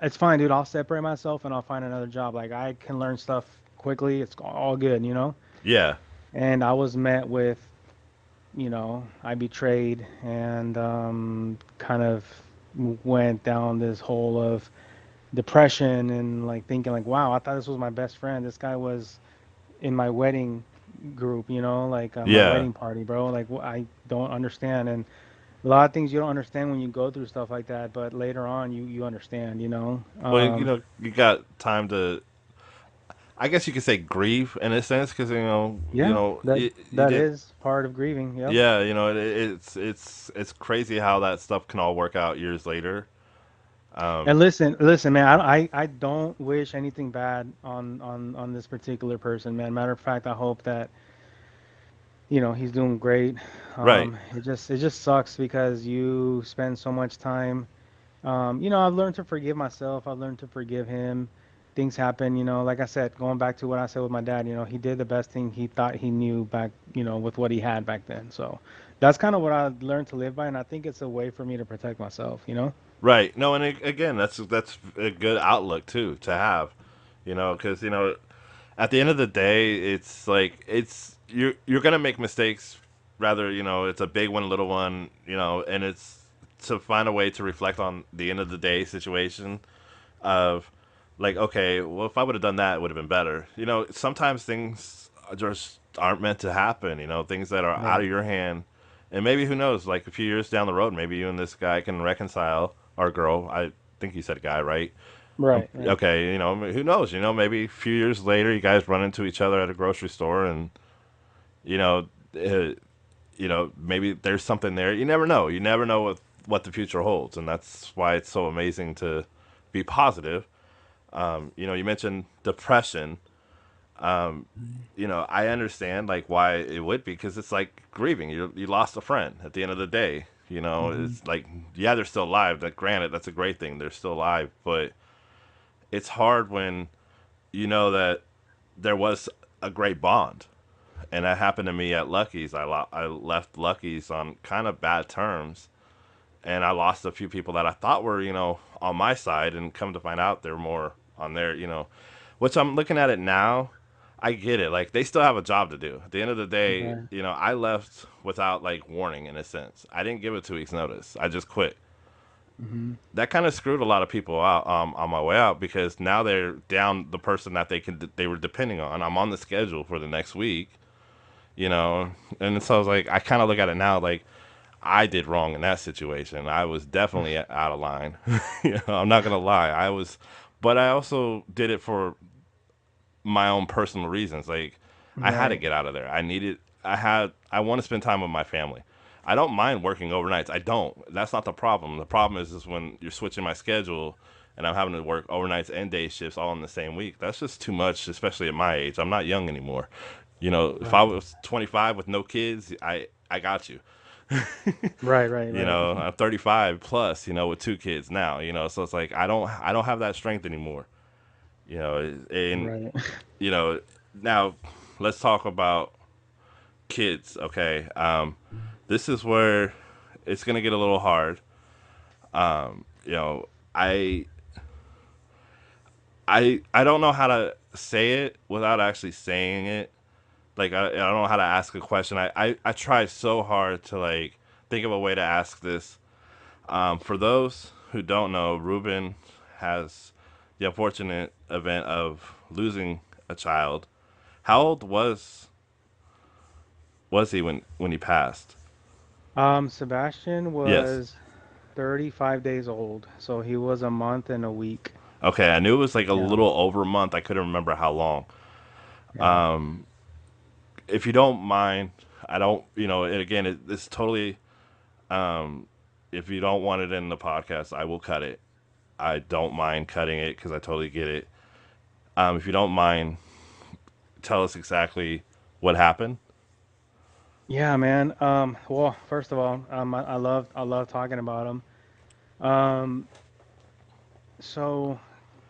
it's fine, dude. I'll separate myself and I'll find another job. Like I can learn stuff quickly. It's all good. Yeah. And I was met with, I betrayed and kind of went down this hole of depression and like thinking like, wow, I thought this was my best friend. This guy was in my wedding group, like my Yeah. wedding party, bro. Like I don't understand, and a lot of things you don't understand when you go through stuff like that, but later on you understand. Well, you got time to. I guess you could say grieve in a sense, because Yeah, that you that did. is part of grieving. Yep. Yeah, it's crazy how that stuff can all work out years later. And listen, man. I don't wish anything bad on this particular person, man. Matter of fact, I hope that he's doing great. Right. It just sucks because you spend so much time. I've learned to forgive myself. I've learned to forgive him. things happen, like I said, going back to what I said with my dad, he did the best thing he thought he knew back, with what he had back then. So that's kind of what I learned to live by, and I think it's a way for me to protect myself. Right. No, and again, that's a good outlook too to have, because at the end of the day, it's like you're gonna make mistakes. Rather, it's a big one, little one, and it's to find a way to reflect on the end of the day situation of like, okay, well, if I would have done that, it would have been better. Sometimes things just aren't meant to happen. Things that are out Right. of your hand, and maybe who knows? Like a few years down the road, maybe you and this guy can reconcile, or girl. I think you said guy, right? Right. Right. Okay, who knows? Maybe a few years later, you guys run into each other at a grocery store, and you know, uh, maybe there's something there. You never know. You never know what the future holds, and that's why it's so amazing to be positive. You mentioned depression. Um, I understand like why it would be because it's like grieving. You lost a friend at the end of the day. Hmm. It's like yeah, they're still alive. That granted, that's a great thing. They're still alive, but it's hard when you know that there was a great bond, and that happened to me at Lucky's. I left Lucky's on kind of bad terms, and I lost a few people that I thought were on my side, and come to find out they're more on their which I'm looking at it now. I get it. Like they still have a job to do. At the end of the day, Okay. I left without like warning in a sense. I didn't give a 2 weeks notice. I just quit. Hmm. That kind of screwed a lot of people out on my way out because now they're down the person that they were depending on. I'm on the schedule for the next week, and so I was like, I kind of look at it now like I did wrong in that situation. I was definitely out of line. I'm not gonna lie. But I also did it for my own personal reasons. Like I had to Right. get out of there. I want to spend time with my family. I don't mind working overnights. I don't. That's not the problem. The problem is when you're switching my schedule and I'm having to work overnights and day shifts all in the same week. That's just too much, especially at my age. I'm not young anymore. If I Right. was 25 with no kids, I got you. Right. Right. Right. I'm 35 plus, with 2 kids now, so it's like I don't have that strength anymore, and Right. you know, now let's talk about kids, okay? This is where it's gonna get a little hard. You know, I I don't know how to say it without actually saying it. Like I don't know how to ask a question. I try so hard to like think of a way to ask this. For those who don't know, Ruben has the unfortunate event of losing a child. How old was he when he passed? Sebastian Yes. was 35 days old, so he was a month and a week. Okay, I knew it was like a Yeah. little over a month. I couldn't remember how long. Yeah. If you don't mind, I don't. And again, it's totally. Um, if you don't want it in the podcast, I will cut it. I don't mind cutting it because I totally get it. If you don't mind, tell us exactly what happened. Yeah, man. Well, first of all, I love talking about him. Um, so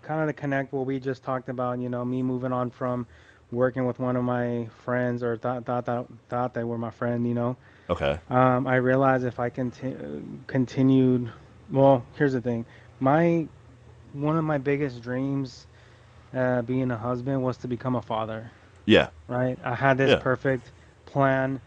kind of to connect what we just talked about, me moving on from working with one of my friends or thought they were my friend, Okay. I realized if I continued, well, here's the thing. My One of my biggest dreams, being a husband, was to become a father, Yeah. right? I had this Yeah. perfect plan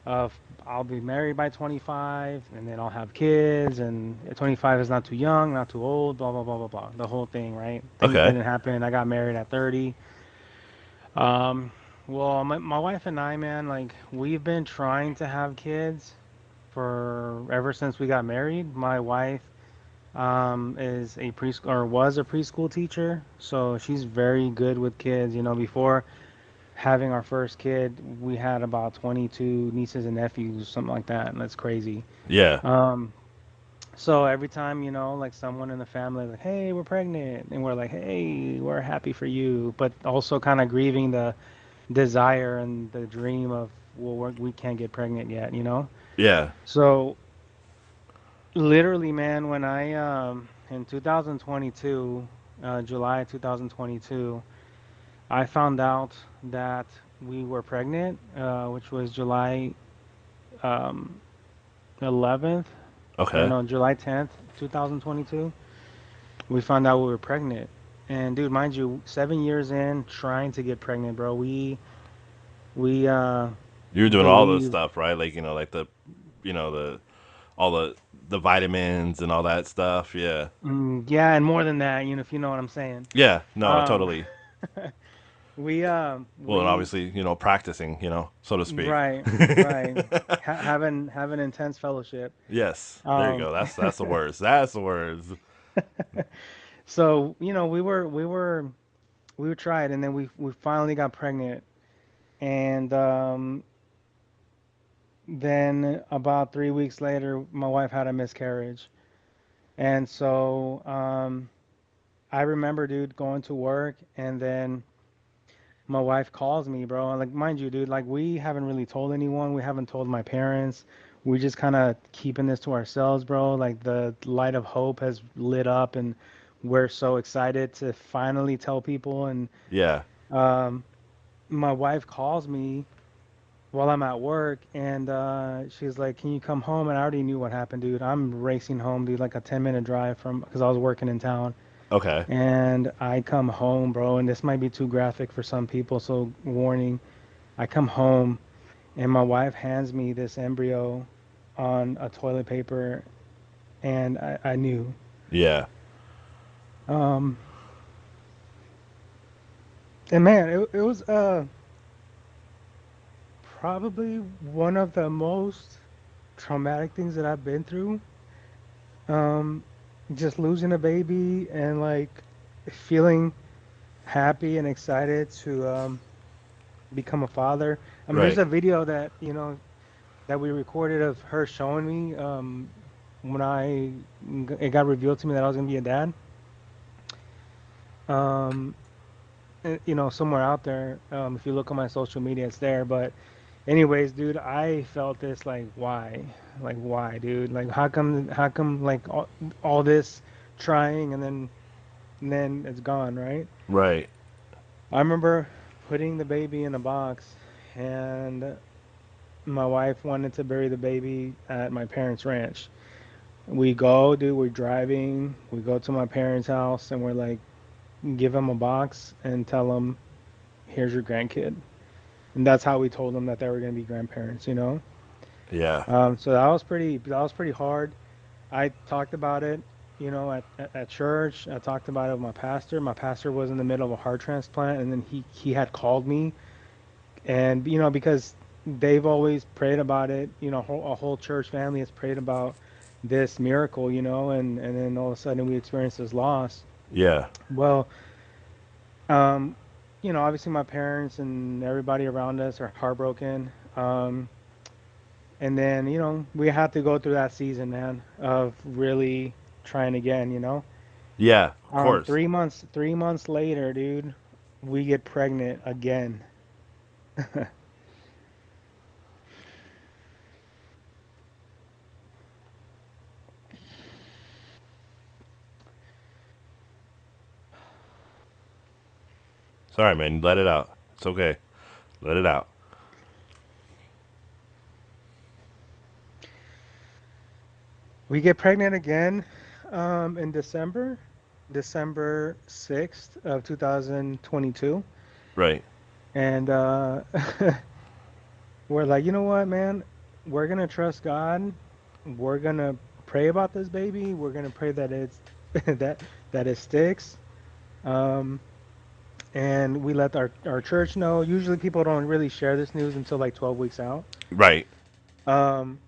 of I'll be married by 25 and then I'll have kids, and 25 is not too young, not too old, blah blah blah blah blah. The whole thing, right? Things Okay. didn't happen. I got married at 30. Um, well, my wife and I, man, like we've been trying to have kids for ever since we got married. My wife is a preschool or was a preschool teacher, so she's very good with kids. Before having our first kid, we had about 22 nieces and nephews, something like that, and that's crazy. Yeah. Um, so every time, like someone in the family, like, hey, we're pregnant, and we're like, hey, we're happy for you, but also kind of grieving the desire and the dream of, well, we can't get pregnant yet. Yeah. So literally, man, when I in 2022. July 2022, I found out that we were pregnant, which was July um, 11th, or Okay. no, July 10th, 2022. We found out we were pregnant. And dude, mind you, 7 years in trying to get pregnant, bro. We You're doing all those believed. stuff, right? Like, like the all the vitamins and all that stuff. Yeah. Yeah, and more than that, if you know what I'm saying. Yeah. No, Um, totally. Well, and we obviously, practicing, so to speak. right, right, having intense fellowship. Yes. There you Um, go. That's the words. That's the words. so we were tried, and then we finally got pregnant, and then about 3 weeks later, my wife had a miscarriage, and so I remember, dude, going to work, and then my wife calls me, bro. And like, mind you, dude, like we haven't really told anyone. We haven't told my parents. We just kind of keeping this to ourselves, bro. Like the light of hope has lit up, and we're so excited to finally tell people. And Yeah. um, my wife calls me while I'm at work, and she's like, "Can you come home?" And I already knew what happened, dude. I'm racing home, dude, like a 10-minute drive from because I was working in town. Okay. And I come home, bro, and this might be too graphic for some people, so warning. I come home and my wife hands me this embryo on a toilet paper, and I knew. Yeah. Um, and man, it was probably one of the most traumatic things that I've been through. Um, just losing a baby and like feeling happy and excited to become a father. I mean, there's Right. a video that that we recorded of her showing me when it got revealed to me that I was gonna be a dad. Um, somewhere out there. If you look on my social media, it's there. But anyways, dude, I felt this like why, dude? Like how come like all this trying and then it's gone, right? Right. I remember putting the baby in a box, and my wife wanted to bury the baby at my parents' ranch. We go, dude, we're driving, we go to my parents' house, and we're like, give them a box and tell them, here's your grandkid. And that's how we told them that they were going to be grandparents. Yeah. So that was pretty hard. I talked about it, at church. I talked about it with my pastor. My pastor was in the middle of a heart transplant, and then he had called me, and because they've always prayed about it. A whole church family has prayed about this miracle, and then all of a sudden we experience this loss. Yeah. Well, um, obviously my parents and everybody around us are heartbroken. And then, we had to go through that season, man, of really trying again. Yeah. Of Um, course. 3 months later, dude, we get pregnant again. Sorry, man. Let it out. It's okay. Let it out. We get pregnant again, in December 6th of 2022. Right. And we're like, you know what, man? We're gonna trust God. We're gonna pray about this baby. We're gonna pray that it's that it sticks. Um, and we let our church know. Usually people don't really share this news until like 12 weeks out. Right. Um,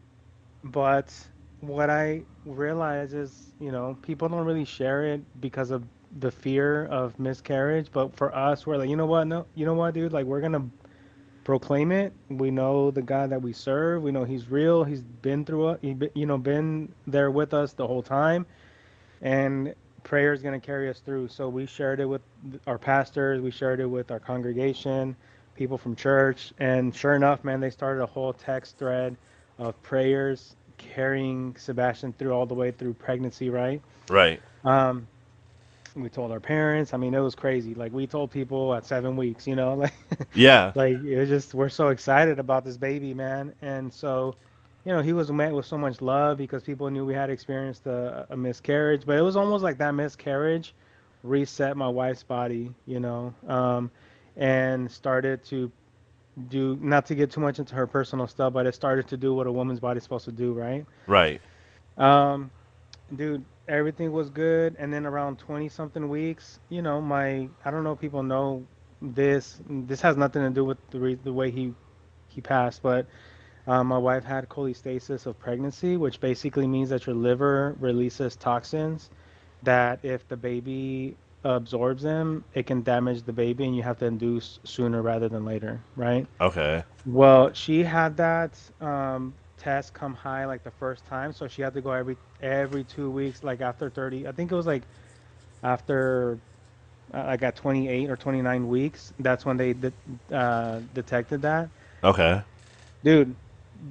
but what I realize is, people don't really share it because of the fear of miscarriage. But for us, we're like, you know what? No, you know what, dude? Like, we're gonna proclaim it. We know the God that we serve. We know He's real. He's been through it. Been there with us the whole time, and prayer is going to carry us through. So we shared it with our pastors. We shared it with our congregation, people from church, and sure enough, man, they started a whole text thread of prayers carrying Sebastian through all the way through pregnancy, right? Right. Um, We told our parents. I mean, it was crazy. Like we told people at 7 weeks, like Yeah. like it was just we're so excited about this baby, man. And so, he was met with so much love because people knew we had experienced a miscarriage, but it was almost like that miscarriage reset my wife's body, and started to do, not to get too much into her personal stuff, but it started to do what a woman's body's supposed to do, right? Right. Um, Dude, everything was good, and then around 20 something weeks, I don't know if people know this. This has nothing to do with the way he passed, but my wife had cholestasis of pregnancy, which basically means that your liver releases toxins that if the baby absorbs them, it can damage the baby, and you have to induce sooner rather than later, right? Okay. Well, she had that test come high like the first time, so she had to go every 2 weeks, like after 30. I think it was like after like at 28 or 29 weeks. That's when they detected that. Okay. Dude,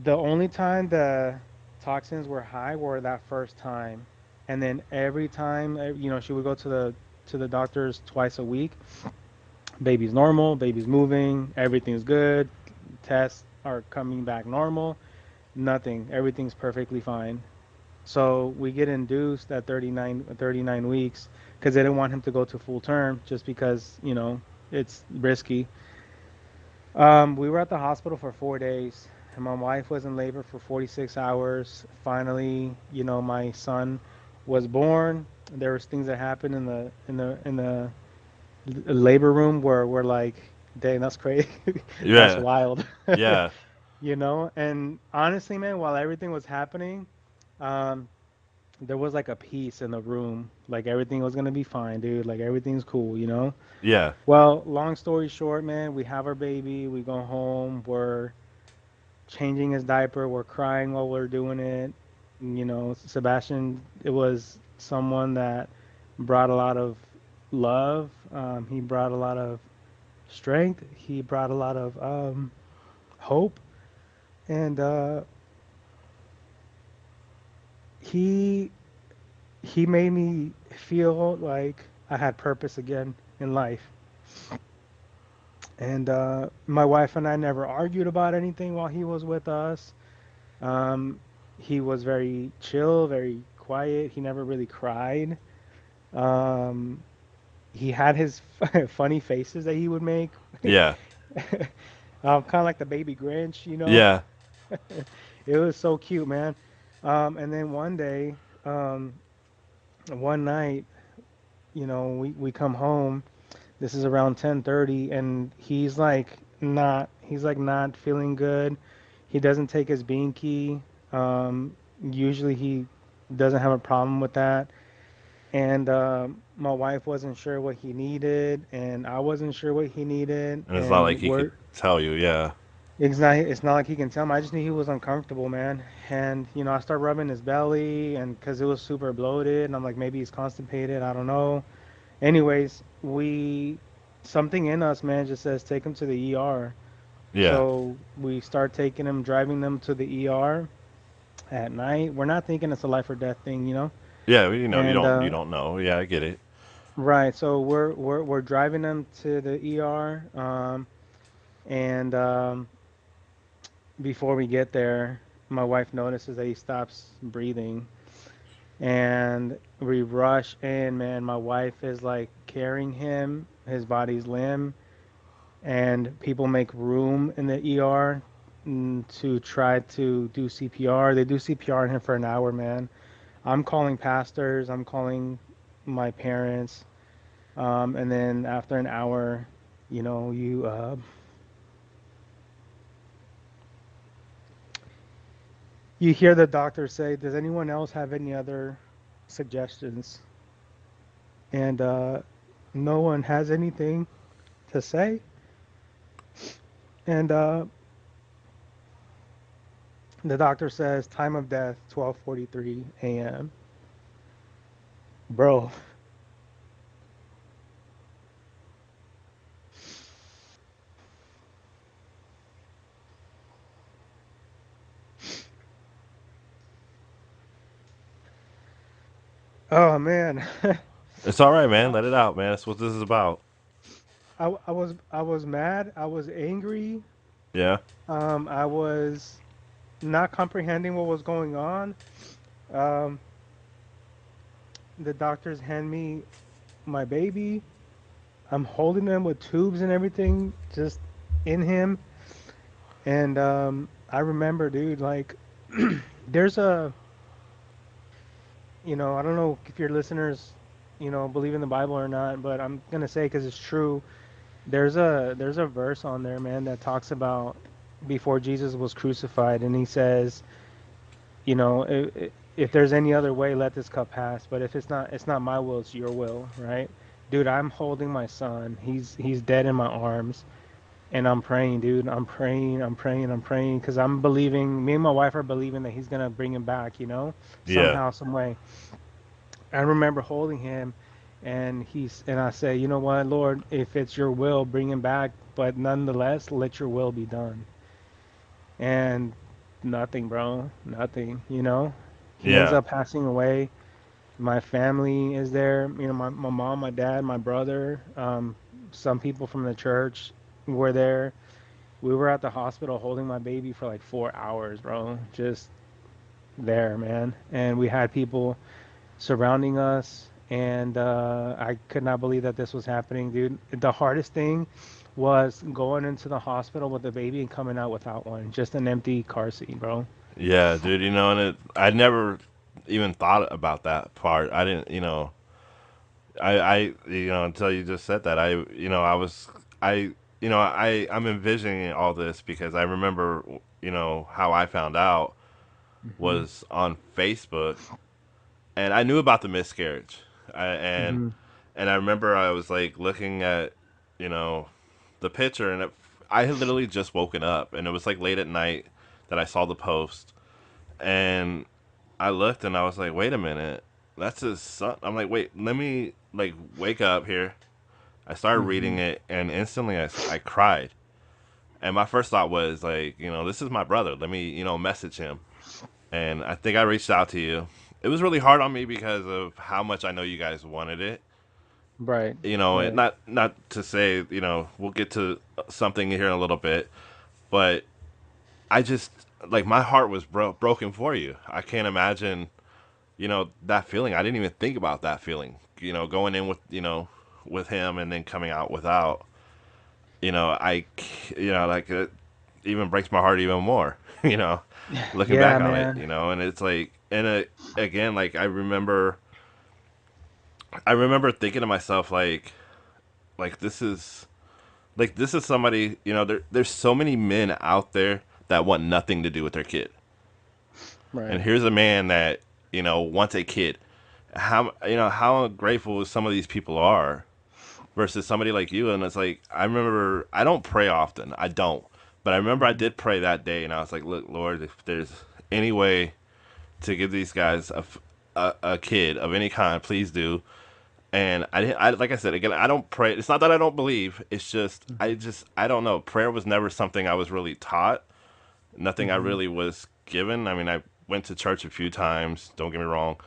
the only time the toxins were high were that first time, and then every time, she would go to the doctors twice a week. Baby's normal, baby's moving, everything's good. Tests are coming back normal. Nothing. Everything's perfectly fine. So we get induced at 39 weeks because they didn't want him to go to full term just because, it's risky. We were at the hospital for 4 days, and my wife was in labor for 46 hours. Finally, my son was born. There was things that happened in the labor room where we're like, dang, that's crazy. That's Yeah. wild. Yeah. And honestly, man, while everything was happening, um, there was like a peace in the room. Like everything was gonna be fine, dude. Like everything's cool. Yeah. Well, long story short, man, we have our baby. We go home. We're changing his diaper. We're crying while we're doing it. Sebastian, it was someone that brought a lot of love. He brought a lot of strength. He brought a lot of hope, and he he made me feel like I had purpose again in life. And my wife and I never argued about anything while he was with us. Um, he was very chill, very quiet. He never really cried. Um, he had his funny faces that he would make. Yeah. Kind of like the baby Grinch. Yeah. It was so cute, man. And then one day, um, one night, we come home. This is around 10:30, and he's like not feeling good. He doesn't take his binky. Usually he doesn't have a problem with that. And my wife wasn't sure what he needed, and I wasn't sure what he needed. And it's not like And he could tell you. Yeah. it's not like he can tell me. I just knew he was uncomfortable, man. And I start rubbing his belly, and because it was super bloated, and I'm like, maybe he's constipated. I don't know. Anyways, something in us, man, just says take him to the ER. Yeah. So we start taking him, driving them to the ER at night. We're not thinking it's a life or death thing. Yeah. You And don't know. Yeah, I get it. right, so we're driving them to the ER, and before we get there, my wife notices that he stops breathing, and we rush in. Man, my wife is like carrying him, his body's limb, and people make room in the ER to try to do CPR. They do CPR on him for an hour, man. I'm calling pastors, I'm calling my parents, and then after an hour, you hear the doctor say, "Does anyone else have any other suggestions?" And no one has anything to say. And the doctor says, "Time of death, 12:43 a.m." Bro, oh man. It's all right, man. Uh, Let it out, man. That's what this is about. I was mad. I was angry. Yeah. I was not comprehending what was going on. Um, the doctors hand me my baby. I'm holding him with tubes and everything, just in him. And I remember, dude, like there's I don't know if your listeners, believe in the Bible or not, but I'm gonna say because it's true. There's a verse on there, man, that talks about before Jesus was crucified, and he says, if there's any other way, let this cup pass. But if it's not my will, it's your will, right? Dude, I'm holding my son. He's dead in my arms, and I'm praying, dude. I'm praying, I'm praying, I'm praying, because I'm believing. Me and my wife are believing that he's gonna bring him back, Yeah. somehow, some way. I remember holding him, and I say, you know what, Lord, if it's your will, bring him back, but nonetheless, let your will be done. And nothing, bro, nothing. He ends Yeah. up passing away. My family is there. My mom, my dad, my brother, some people from the church were there. We were at the hospital holding my baby for like 4 hours, bro. Just there, man. And we had people surrounding us, and I could not believe that this was happening, dude. The hardest thing was going into the hospital with the baby and coming out without one, just an empty car seat, bro. Yeah, dude. And I never even thought about that part. I didn't, until you just said that, I, I'm envisioning all this because I remember, how I found out Hmm. was on Facebook, and I knew about the miscarriage, Hmm. and I remember I was like looking at, you know, the picture, and I had literally just woken up, and it was like late at night that I saw the post, and I looked and I was like, wait a minute, that's his son. I'm like, wait, let me like wake up here. I started reading Hmm. it, and instantly I cried. And my first thought was like, this is my brother. Let me, message him. And I think I reached out to you. It was really hard on me because of how much I know you guys wanted it. Right, right. Not to say, we'll get to something here in a little bit, but I just like my heart was broken for you. I can't imagine, that feeling. I didn't even think about that feeling. Going in with, with him and then coming out without. I, like it even breaks my heart even more. You know, looking Yeah, back on it. man. And it's like, again, like I remember thinking to myself, like this is somebody. There's so many men out there that want nothing to do with their kid, and Right. here's a man that wants a kid. How grateful some of these people are versus somebody like you. And it's like, I remember, I don't pray often. I don't. But I remember I Hmm. did pray that day, and I was like, look, Lord, if there's any way to give these guys a kid of any kind, please do. And I didn't, like I said, again, I don't pray. It's not that I don't believe. It's just, I don't know. Prayer was never something I was really taught. Nothing I Hmm. really was given. I mean, I went to church a few times, don't get me wrong,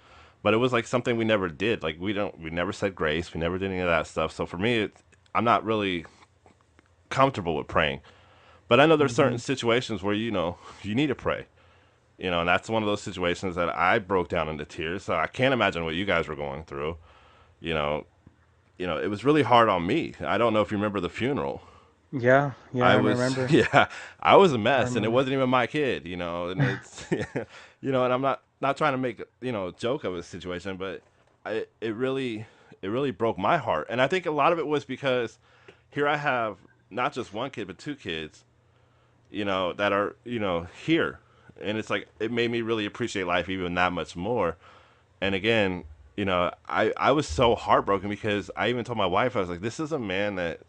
but it was like something we never did. Like we never said grace, we never did any of that stuff. So for me, I'm not really comfortable with praying. But I know there's certain Hmm. situations where you need to pray. And that's one of those situations that I broke down into tears. So I can't imagine what you guys were going through. You know, it was really hard on me. I don't know if you remember the funeral. Yeah, yeah, I I was remember. yeah, I was a I mess, and it remember. wasn't even my kid, and it's and I'm not trying to make a joke of a situation, but it really broke my heart, and I think a lot of it was because here I have not just one kid but two kids, that are here, and it's like it made me really appreciate life even that much more, and again, I was so heartbroken because I even told my wife, I was like, this is a man that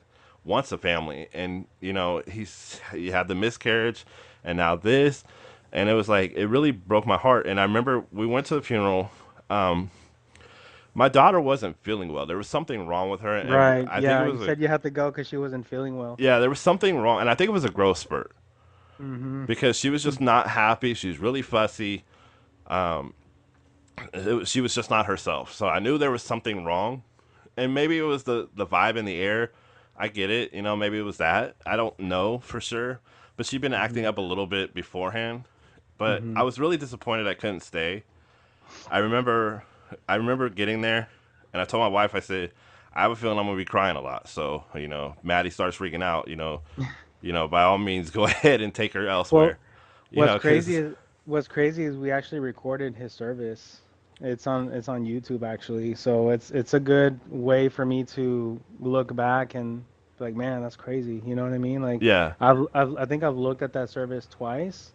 wants a family, and he had the miscarriage, and now this, and it was like it really broke my heart. And I remember we went to the funeral. Um, my daughter wasn't feeling well. There was something wrong with her, and Right. I think it Yeah, you was a said you had to go because she wasn't feeling well. yeah, there was something wrong, and I think it was a growth spurt Hmm. because she was just not happy. She was really fussy. She was just not herself. So I knew there was something wrong. and maybe it was the vibe in the air. I get it. Maybe it was that. I don't know for sure. But she'd been acting Hmm. up a little bit beforehand. But Hmm. I was really disappointed I couldn't stay. I remember I remember getting there, and I told my wife, I said, I have a feeling I'm gonna be crying a lot. So Maddie starts freaking out. By all means, go ahead and take her Well, elsewhere. what's crazy Because is what's crazy is we actually recorded his service. It's on YouTube actually, so it's a good way for me to look back and be like, man, that's crazy. You know what I mean? Like, yeah, I think I've looked at that service twice.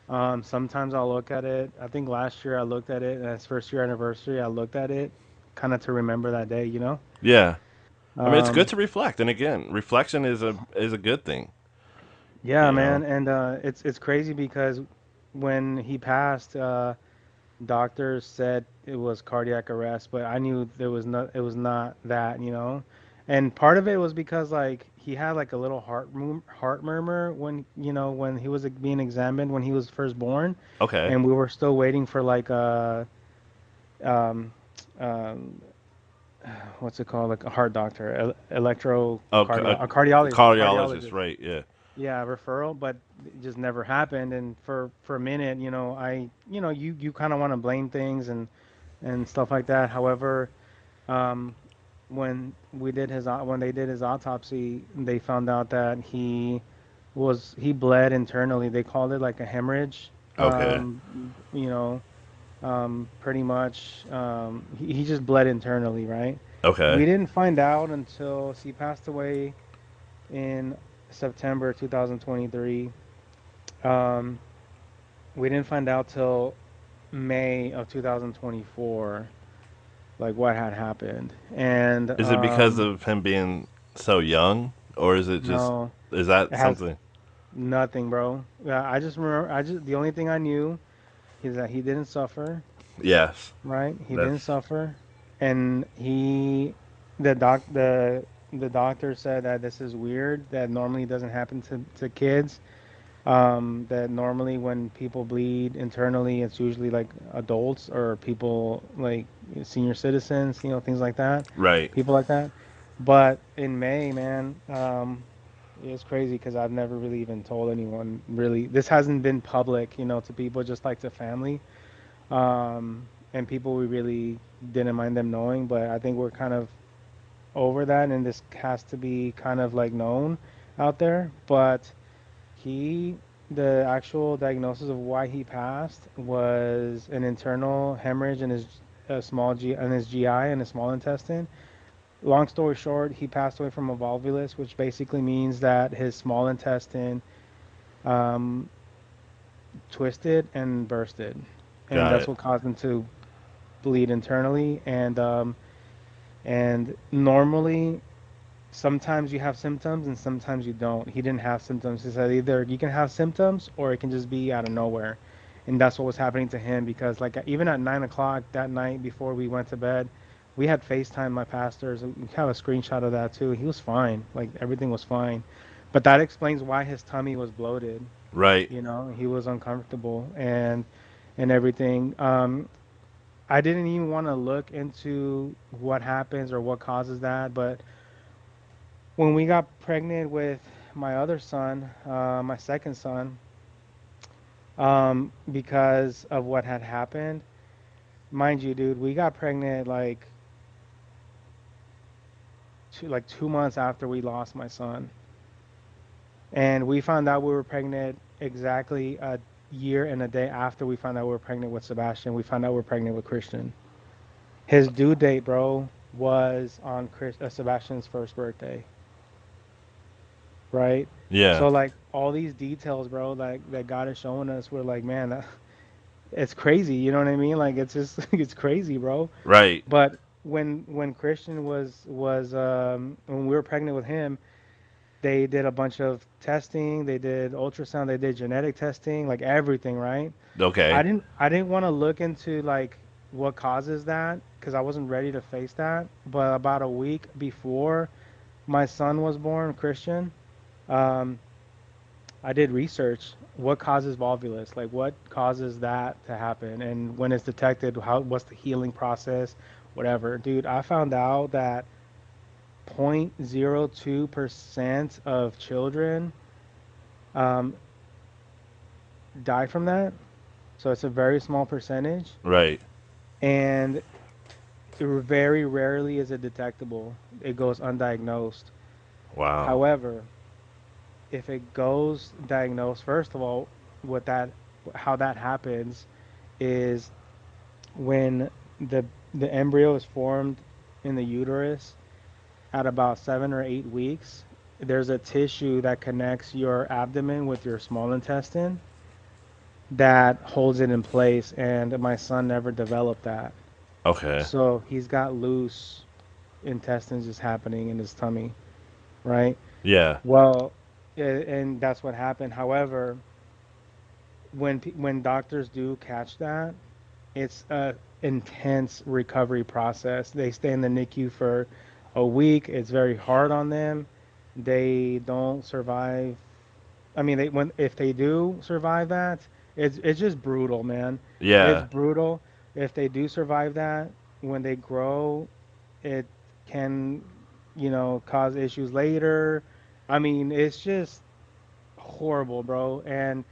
Sometimes I'll look at it. I think last year I looked at it, and its first year anniversary, I looked at it, kind of to remember that day. yeah. I mean, it's good Um, to reflect, and again, reflection is a good thing. yeah, You man, know. and it's crazy because when he passed, doctors said it was cardiac arrest, but I knew it was not that. And part of it was because like he had like a little heart murmur when he was like, being examined when he was first born, Okay. and we were still waiting for like um um what's it called, like a heart doctor, Oh, a cardiologist, a cardiologist, cardiologist. right? Yeah. Yeah, referral, but it just never happened. And for a minute, you kind of want to blame things and stuff like that. However, um, when they did his autopsy, they found out that he bled internally. They called it like a hemorrhage. Okay. Pretty much, he just bled internally, right? Okay. We didn't find out until he passed away in September 2023. Um, we didn't find out till May of 2024, like what had happened. And Is it because of him being so young, or is it just no, is that it has something? nothing, bro. Yeah, I just remember, the only thing I knew is that he didn't suffer, Yes. right? He That's didn't suffer, and the doctor said that this is weird, that normally doesn't happen to kids. That normally when people bleed internally, it's usually like adults or people like senior citizens, things like that, right. people like that. But in May, man, it's crazy because I've never really even told anyone really. This hasn't been public, to people, just like to family, and people we really didn't mind them knowing. But I think we're kind of over that, and this has to be kind of like known out there. But he, the actual diagnosis of why he passed was an internal hemorrhage in his GI and his small intestine. Long story short, he passed away from a volvulus, which basically means that his small intestine um, twisted and bursted, and Got that's it. what caused him to bleed internally. And normally sometimes you have symptoms and sometimes you don't. He didn't have symptoms. He said either you can have symptoms or it can just be out of nowhere. And that's what was happening to him because like even at 9 o'clock that night before we went to bed, we had FaceTime my pastors. We have a screenshot of that too. He was fine. Like everything was fine. But that explains why his tummy was bloated. Right. He was uncomfortable and everything. I didn't even want to look into what happens or what causes that, but when we got pregnant with my other son, my second son, because of what had happened, mind you, dude, we got pregnant like 2 months after we lost my son, and we found out we were pregnant exactly a year and a day after we found out we were pregnant with Sebastian. We found out we were pregnant with Christian. His due date, bro, was on Sebastian's first birthday, right? Yeah. So like all these details, bro, that God is showing us, we're like, man, it's crazy. You know what I mean? Like it's just it's crazy, bro. Right. But when Christian was when we were pregnant with him, they did a bunch of testing. They did ultrasound. They did genetic testing, like everything, right? I Okay. didn't I didn't want to look into like what causes that because I wasn't ready to face that. But about a week before my son was born, Christian, um, I did research. What causes volvulus? Like, what causes that to happen? And when it's detected, what's the healing process? Whatever. Dude, I found out that 0.02% of children um, die from that. So it's a very small percentage, Right. and very rarely is it detectable. It goes undiagnosed. Wow. However, if it goes diagnosed, first of all, what that how that happens is when the the embryo is formed in the uterus at about 7 or 8 weeks. There's a tissue that connects your abdomen with your small intestine that holds it in place, and my son never developed that. Okay. So he's got loose intestines just happening in his tummy, right? Yeah. Well, and that's what happened. However, when doctors do catch that, it's a intense recovery process. They stay in the NICU for a week. It's very hard on them. They don't survive. I mean, they when if they do survive that, it's just brutal, man. It's Yeah. brutal. If they do survive that, when they grow, it can, cause issues later. I mean, it's just horrible, bro. And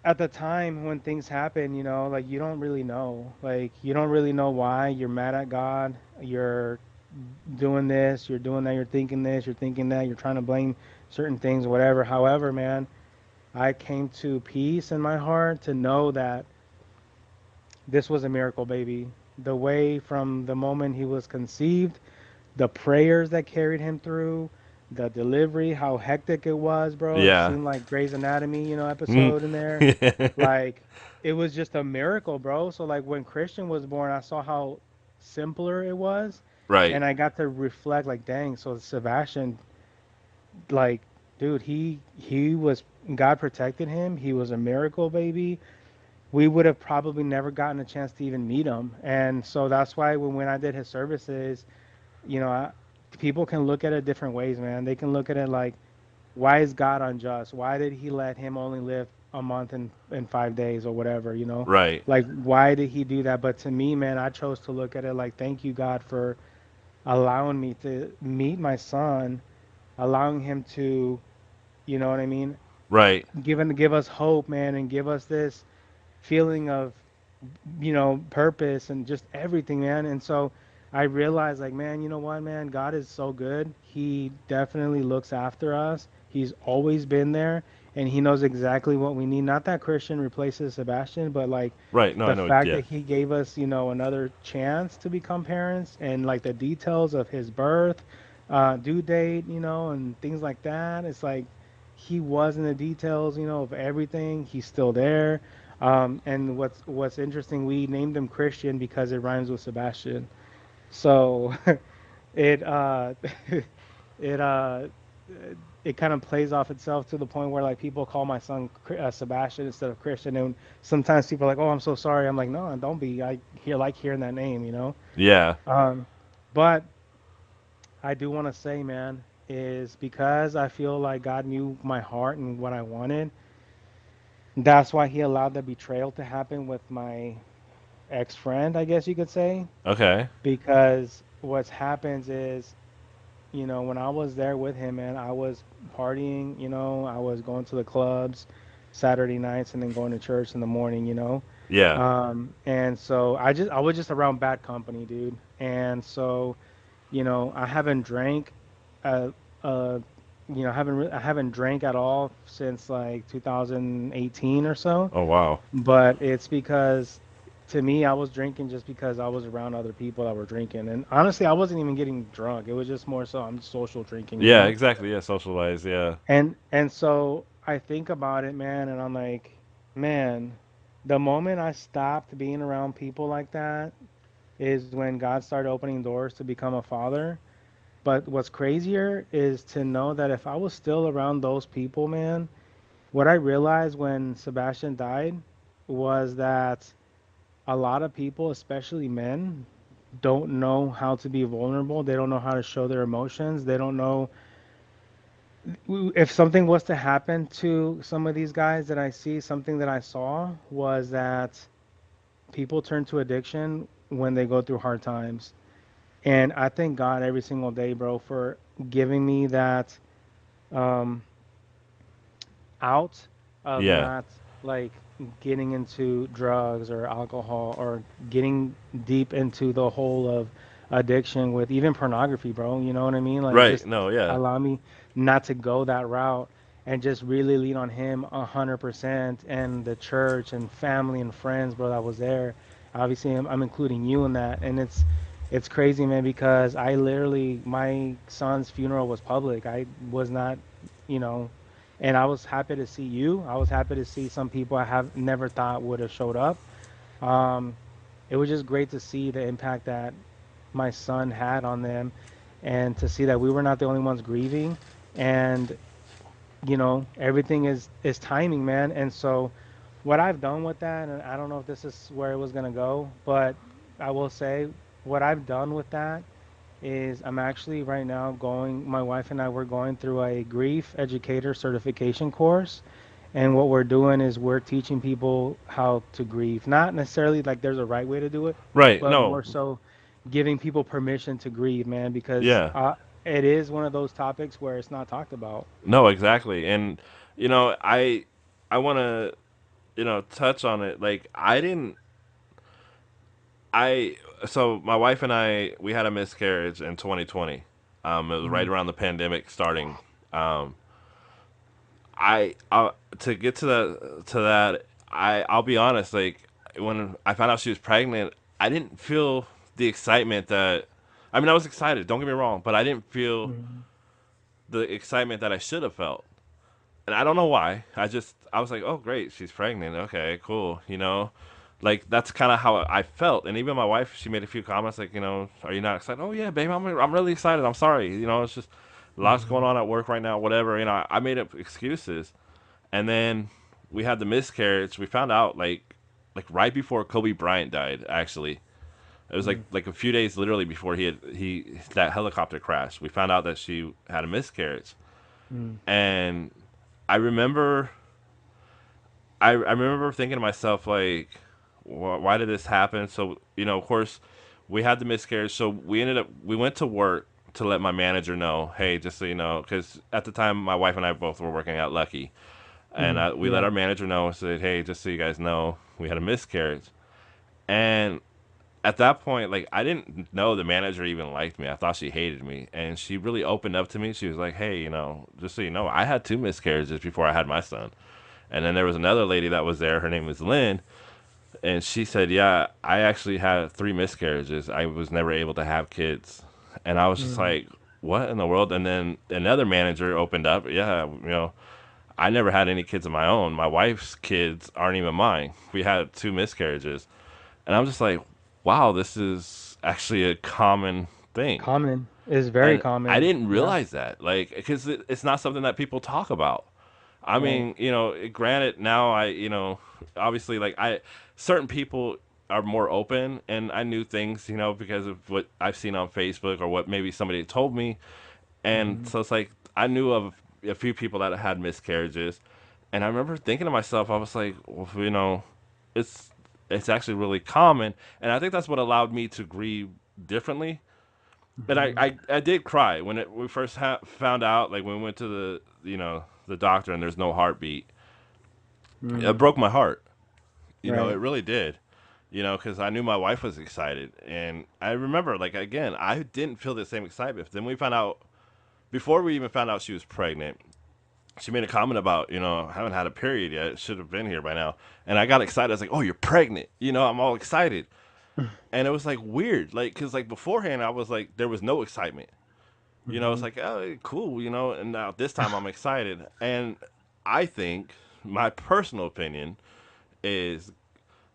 at the time when things happen, like you don't really know. Like you don't really know why you're mad at God. You're doing this, you're doing that, you're thinking this, you're thinking that, you're trying to blame certain things, whatever. However, man, I came to peace in my heart to know that this was a miracle baby. The way from the moment he was conceived, the prayers that carried him through, the delivery, how hectic it was, bro. It Yeah. seemed like Grey's Anatomy, Mm. episode in there. Like it was just a miracle, bro. So like when Christian was born, I saw how simpler it was, Right. and I got to reflect like, dang, so Sebastian, like, dude, he was God protected him. He was a miracle baby. We would have probably never gotten a chance to even meet him. And so that's why when I did his services, you know, I, people can look at it different ways, man. They can look at it like, why is God unjust? Why did he let him only live a month and 5 days or whatever, you know? Right. Like, why did he do that? But to me, man, I chose to look at it like, thank you, God, for allowing me to meet my son, allowing him to, you know what I mean? Right. Give us hope, man, and give us this feeling of purpose and just everything, man. And so I realized, like, man, you know what, man, God is so good. He definitely looks after us. He's always been there, and he knows exactly what we need. Not that Christian replaces Sebastian, but like Right. No, I the know. fact Yeah. that he gave us, another chance to become parents, and like the details of his birth, due date, and things like that. It's like he was in the details, of everything. He's still there. And what's interesting, we named him Christian because it rhymes with Sebastian. So it it it kind of plays off itself to the point where like people call my son Sebastian instead of Christian, and sometimes people are like, "Oh, I'm so sorry." I'm like, "No, don't be. I like hearing that name." Yeah. Um, but I do want to say, man, is because I feel like God knew my heart and what I wanted. That's why He allowed the betrayal to happen with my ex-friend, I guess you could say, Okay. because what's happens is, when I was there with him, man, I was partying, I was going to the clubs Saturday nights and then going to church in the morning, Yeah. and so I was just around bad company, dude. And so, I haven't drank, uh, uh, I haven't drank at all since like 2018 or so. Oh wow. But it's because to me, I was drinking just because I was around other people that were drinking. And honestly, I wasn't even getting drunk. It was just more so I'm social drinking, Yeah. Exactly. Yeah. Socialize. Yeah. And so I think about it, man, and I'm like, man, the moment I stopped being around people like that is when God started opening doors to become a father. But what's crazier is to know that if I was still around those people, man, what I realized when Sebastian died was that a lot of people, especially men, don't know how to be vulnerable. They don't know how to show their emotions. They don't know if something was to happen to some of these guys that I see. Something that I saw was that people turn to addiction when they go through hard times. And I thank God every single day, bro, for giving me that um, out of Yeah. not like getting into drugs or alcohol or getting deep into the whole of addiction with even pornography, bro. You know what I mean? Like Right. just No. Yeah. allow me not to go that route and just really lean on him 100% and the church and family and friends, bro, that was there. Obviously, I'm including you in that, and it's crazy, man, because I literally my son's funeral was public. I was not, you know, and I was happy to see you. I was happy to see some people I have never thought would have showed up. Um, it was just great to see the impact that my son had on them, and to see that we were not the only ones grieving. And everything is timing, man. And so, what I've done with that, and I don't know if this is where it was gonna go, but I will say what I've done with that is I'm actually right now going, my wife and I were going through a grief educator certification course. And what we're doing is we're teaching people how to grieve. Not necessarily like there's a right way to do it, Right. but No. more so giving people permission to grieve, man, because Yeah. it is one of those topics where it's not talked about. No. Exactly. And I want to touch on it. Like I didn't. I so my wife and we had a miscarriage in 2020. It was right Mm, around the pandemic starting. Um, I to get to that, I'll be honest. Like when I found out she was pregnant, I didn't feel the excitement that. I mean, I was excited. Don't get me wrong, but I didn't feel mm, the excitement that I should have felt. And I don't know why. I was like, oh great, she's pregnant. Okay, cool. Like that's kind of how I felt. And even my wife, she made a few comments like, are you not excited? Oh yeah, babe, I'm really excited. I'm sorry. It's just lots going mm, on at work right now. Whatever. I made up excuses. And then we had the miscarriage. We found out like right before Kobe Bryant died. Actually, it was mm, like a few days literally before he that helicopter crash. We found out that she had a miscarriage, mm, and I remember I remember thinking to myself like, why did this happen? So of course, we had the miscarriage. So we went to work to let my manager know, hey, just so you know, because at the time my wife and I both were working at Lucky, and we let yeah. our manager know and said, hey, just so you guys know, we had a miscarriage. And at that point, like I didn't know the manager even liked me. I thought she hated me, and she really opened up to me. She was like, hey, just so you know, I had two miscarriages before I had my son. And then there was another lady that was there. Her name was Lynn, and she said, "Yeah, I actually had three miscarriages. I was never able to have kids." And I was just Mm, like, "What in the world?" And then another manager opened up. Yeah, I never had any kids of my own. My wife's kids aren't even mine. We had two miscarriages, and I'm just like, "Wow, this is actually a common thing." common is very And I common. didn't Yeah. realize that, like, because it's not something that people talk about. I Right. mean, granted, now obviously, like certain people are more open, and I knew things, because of what I've seen on Facebook or what maybe somebody told me, and Hmm. so it's like I knew of a few people that had miscarriages, and I remember thinking to myself, I was like, well, it's it's actually really common, and I think that's what allowed me to grieve differently. And I, Hmm. I, I did cry when we first found out, like when we went to the doctor and there's no heartbeat. It Mm, broke my heart. It right. really did. Because I knew my wife was excited, and I remember, like again, I didn't feel the same excitement. Then we found out before we even found out she was pregnant. She made a comment about, I haven't had a period yet. It should have been here by now. And I got excited. I was like, oh, you're pregnant. I'm all excited. And it was like weird, like, because like beforehand, I was like, there was no excitement. It's Hmm. like, oh, cool, and now this time I'm excited. And I think my personal opinion is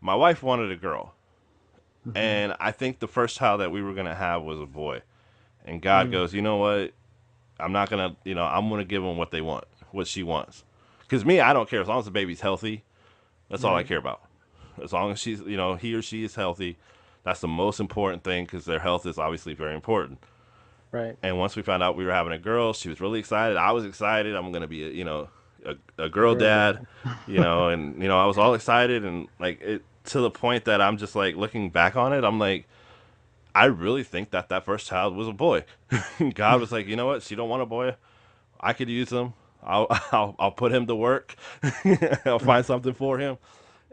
my wife wanted a girl. Hmm. And I think the first child that we were going to have was a boy. And God Mm, goes, you know what? I'm not going to, I'm going to give them what they want, what she wants. Because me, I don't care. As long as the baby's healthy, that's all I right. care about. As long as she's, he or she is healthy, that's the most important thing because their health is obviously very important. Right. And once we found out we were having a girl, she was really excited. I was excited. I'm gonna be a A girl girl dad, dad. and I was all excited and like it to the point that I'm just like looking back on it. I'm like, I really think that that first child was a boy. God was like, you know what? She don't want a boy. I could use him. I'll put him to work. I'll find something for him.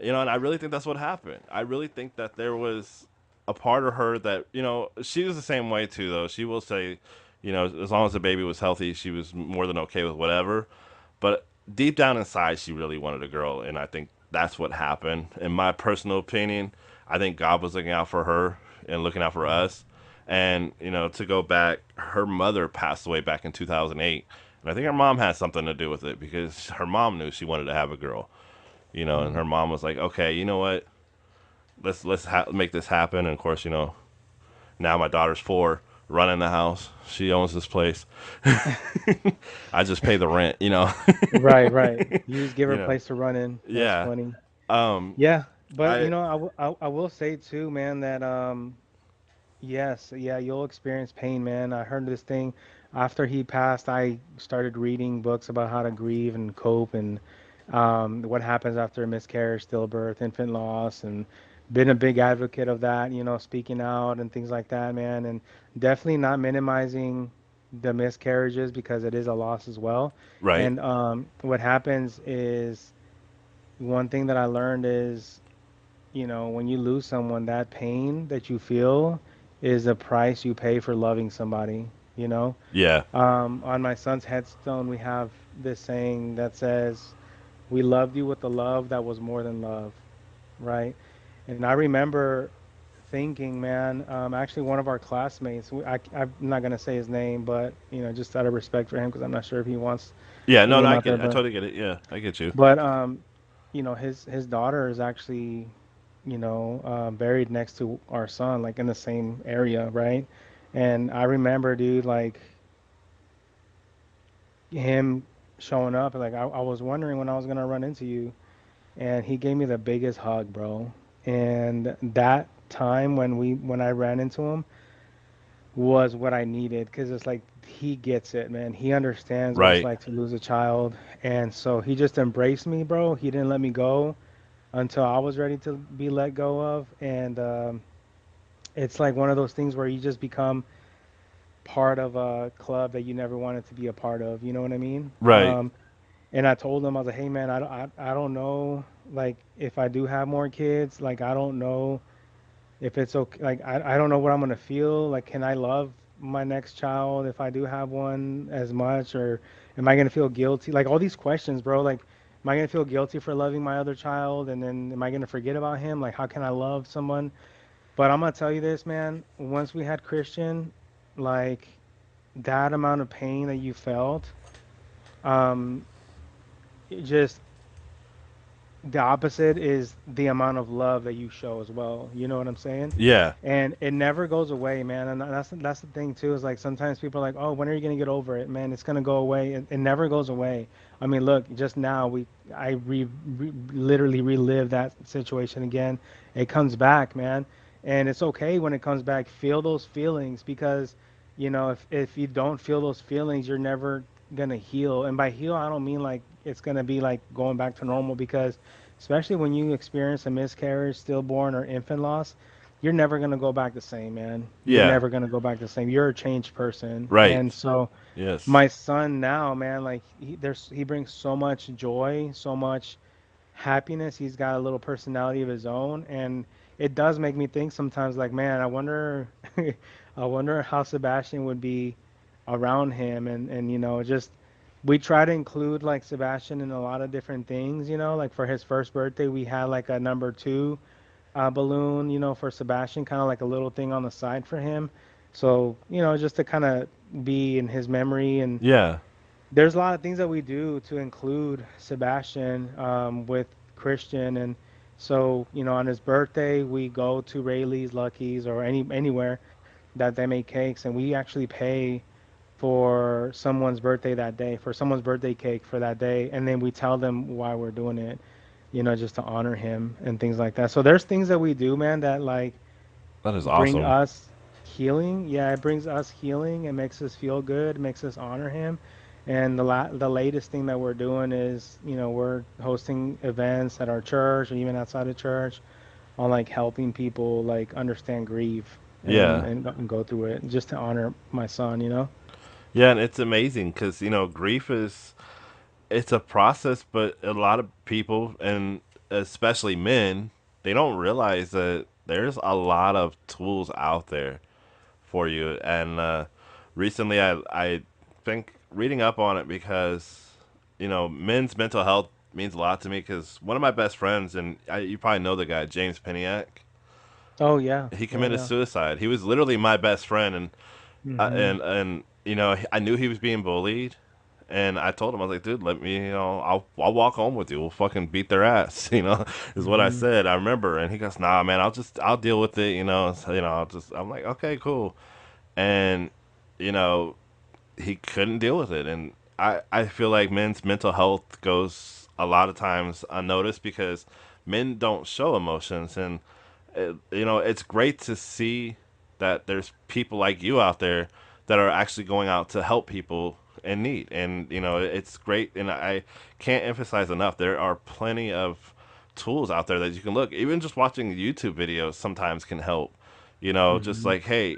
You know, and I really think that's what happened. I really think that there was a part of her that, you know, she was the same way too though. She will say, you know, as long as the baby was healthy, she was more than okay with whatever. But deep down inside she really wanted a girl, and I think that's what happened. In my personal opinion, I think God was looking out for her and looking out for us. And, you know, to go back, her mother passed away back in 2008. And I think her mom had something to do with it because her mom knew she wanted to have a girl, you know, and Mm. her mom was like, "Okay, you know what? Let's make this happen." And of course, you know, now my daughter's 4, running the house. She owns this place. I just pay the rent, you know. Right, right. You just give her You a know. place to run in. That's Yeah. funny. Um Yeah, but I I will say too, man, that yes, yeah, you'll experience pain, man. I heard this thing after he passed. I started reading books about how to grieve and cope and what happens after a miscarriage, stillbirth, infant loss, and been a big advocate of that, speaking out and things like that, man. And definitely not minimizing the miscarriages because it is a loss as well. right. And what happens is one thing that I learned is when you lose someone, that pain that you feel is the price you pay for loving somebody, you know? Yeah. On my son's headstone, we have this saying that says, "We loved you with a love that was more than love," right? And I remember thinking, man, actually, one of our classmates, I'm not going to say his name, but, just out of respect for him, because I'm not sure if he wants Yeah, his no, no, name I out get there, it. I but, totally get it. Yeah, I get you. but, his daughter is actually buried next to our son, like in the same area, right? And I remember, dude, like him showing up, like I was wondering when I was gonna run into you, and he gave me the biggest hug, bro. And that time when I ran into him was what I needed, because it's like he gets it, man. He understands what it's Right. like to lose a child, and so he just embraced me, bro. He didn't let me go until I was ready to be let go of, and it's like one of those things where you just become part of a club that you never wanted to be a part of. You know what I mean? Right. And I told him, I was like, hey man, I don't know, like if I do have more kids, like I don't know if it's okay, like I don't know what I'm gonna feel. Like, can I love my next child if I do have one as much, or am I gonna feel guilty? Like all these questions, bro. Like, am I gonna feel guilty for loving my other child, and then am I gonna forget about him? Like, how can I love someone? But I'm gonna tell you this, man. Once we had Christian, like that amount of pain that you felt, um, it just the opposite is the amount of love that you show as well. You know what I'm saying? Yeah. And it never goes away, man. And that's the thing too. Is like sometimes people are like, "Oh, when are you gonna get over it, man? It's gonna go away." It never goes away. I mean, look, just now I literally relive that situation again. It comes back, man, and it's okay when it comes back. Feel those feelings because, if you don't feel those feelings, you're never gonna heal. And by heal, I don't mean like it's gonna be like going back to normal because especially when you experience a miscarriage, stillborn, or infant loss, you're never gonna go back the same, man. You're Yeah. never gonna go back the same. You're a changed person. Right. And so Yes. my son now, man, like he brings so much joy, so much happiness. He's got a little personality of his own, and it does make me think sometimes, like, man, I wonder, I wonder how Sebastian would be around him, and just we try to include like Sebastian in a lot of different things, like for his first birthday, we had like a number two balloon, for Sebastian, kind of like a little thing on the side for him. So, just to kind of be in his memory and Yeah. there's a lot of things that we do to include Sebastian with Christian, and so on his birthday we go to Rayleigh's, Lucky's, or anywhere that they make cakes, and we actually pay for someone's birthday that day, for someone's birthday cake for that day, and then we tell them why we're doing it, just to honor him and things like that. So there's things that we do, man, that like That is bring awesome. us healing. Yeah, it brings us healing. It makes us feel good. Makes us honor him. And the latest thing that we're doing is, we're hosting events at our church or even outside of church on like helping people like understand grief Yeah. and go through it just to honor my son, you know? Yeah, and it's amazing because grief is it's a process, but a lot of people, and especially men, they don't realize that there's a lot of tools out there for you. And recently, I think reading up on it because men's mental health means a lot to me because one of my best friends, and you probably know the guy, James Piniak. Oh yeah, He yeah, committed yeah. suicide. He was literally my best friend, and Hmm. I knew he was being bullied, and I told him, I was like, dude, let me, I'll walk home with you. We'll fucking beat their ass, is what I Hmm. said. I remember, and he goes, nah, man, I'll deal with it, so, I'm like, okay, cool, and you know, he couldn't deal with it, and I feel like men's mental health goes a lot of times unnoticed because men don't show emotions, and it's great to see that there's people like you out there that are actually going out to help people in need. And it's great, and I can't emphasize enough, there are plenty of tools out there that you can look. Even just watching YouTube videos sometimes can help. Just Hmm. like, hey,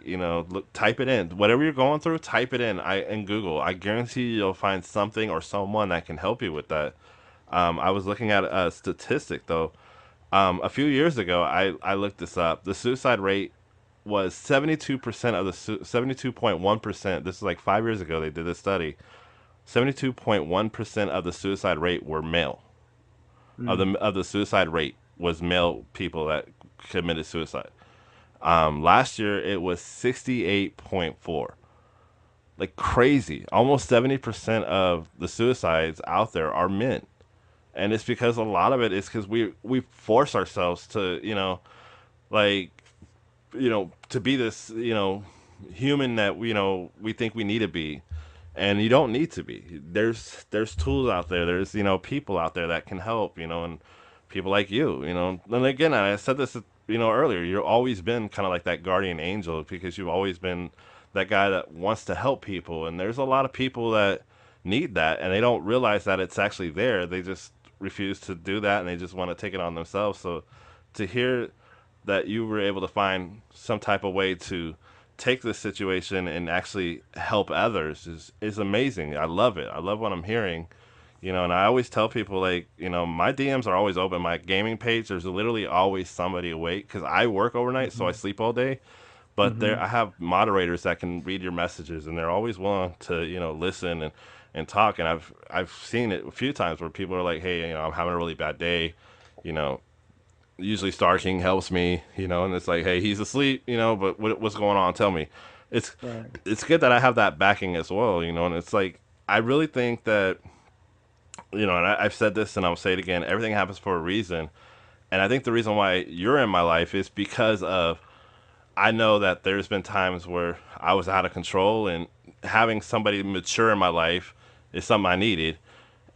look, type it in, whatever you're going through, type it in Google. I guarantee you'll find something or someone that can help you with that. I was looking at a statistic though. A few years ago, I looked this up. The suicide rate was 72% of the 72.1%. This is like 5 years ago. They did this study. 72.1% of the suicide rate were male. Mm. Of the suicide rate was male people that committed suicide. Last year it was 68.4. Like crazy. Almost 70% of the suicides out there are men, and it's because a lot of it is because we force ourselves to like to be this human that we think we need to be, and you don't need to be. There's tools out there, there's people out there that can help, and people like you. And again, I said this earlier, you've always been kind of like that guardian angel because you've always been that guy that wants to help people, and there's a lot of people that need that, and they don't realize that it's actually there. They just refuse to do that, and they just want to take it on themselves. So to hear that you were able to find some type of way to take this situation and actually help others is amazing. I love it. I love what I'm hearing. And I always tell people, like, my DMs are always open. My gaming page, there's literally always somebody awake because I work overnight, so I Hmm. sleep all day. But Hmm. I have moderators that can read your messages, and they're always willing to listen and talk. And I've seen it a few times where people are like, hey, I'm having a really bad day, you know, usually Star King helps me, and it's like, hey, he's asleep, but what's going on? Tell me. It's Right. it's good that I have that backing as well, and it's like I really think that and I've said this and I'll say it again. Everything happens for a reason, and I think the reason why you're in my life is because of I know that there's been times where I was out of control, and having somebody mature in my life is something I needed,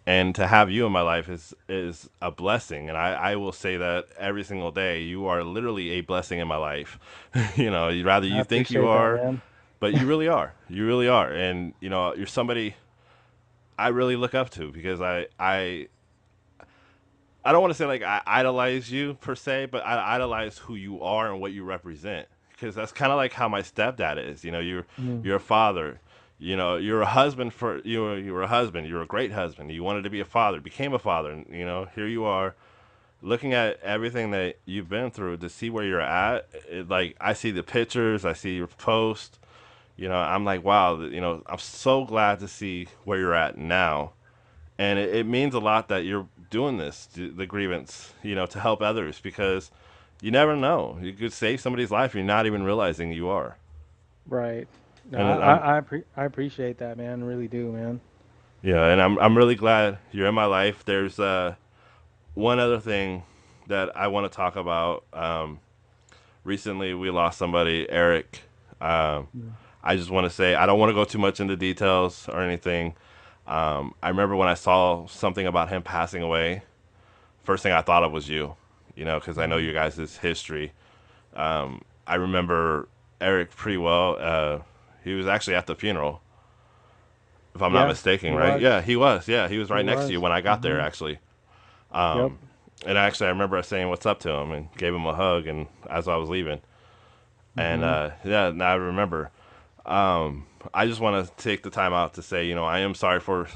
and to have you in my life is a blessing, and I will say that every single day. You are literally a blessing in my life. You'd rather I you think you appreciate that, are, man. but you really are, and you're somebody I really look up to because I don't want to say like I idolize you per se, but I idolize who you are and what you represent. Because that's kind of like how my stepdad is. Mm. You're a father. You're a husband for you were a husband. You're a great husband. You wanted to be a father, became a father, and here you are, looking at everything that you've been through to see where you're at. Like I see the pictures, I see your post. I'm like, wow. I'm so glad to see where you're at now, and it means a lot that you're doing this, the grievance, to help others because you never know, you could save somebody's life. You're not even realizing you are, Right. No, and I'm I appreciate that, man. Really do, man. yeah, and I'm really glad you're in my life. There's one other thing that I want to talk about. Recently, we lost somebody, Eric. Um, Mm. I just want to say I don't want to go too much into details or anything. I remember when I saw something about him passing away. First thing I thought of was you, because I know Mhm. you guys' history. I remember Eric pretty well. He was actually at the funeral, if I'm not Yeah, mistaken, he right? was. Yeah, he was. Yeah, he was He right next to you was. when I got there, Hmm. actually. Yep. And actually, I remember saying what's up to him and gave him a hug, and as I was leaving. And Mm-hmm. yeah, now I remember. I just want to take the time out to say, I am sorry for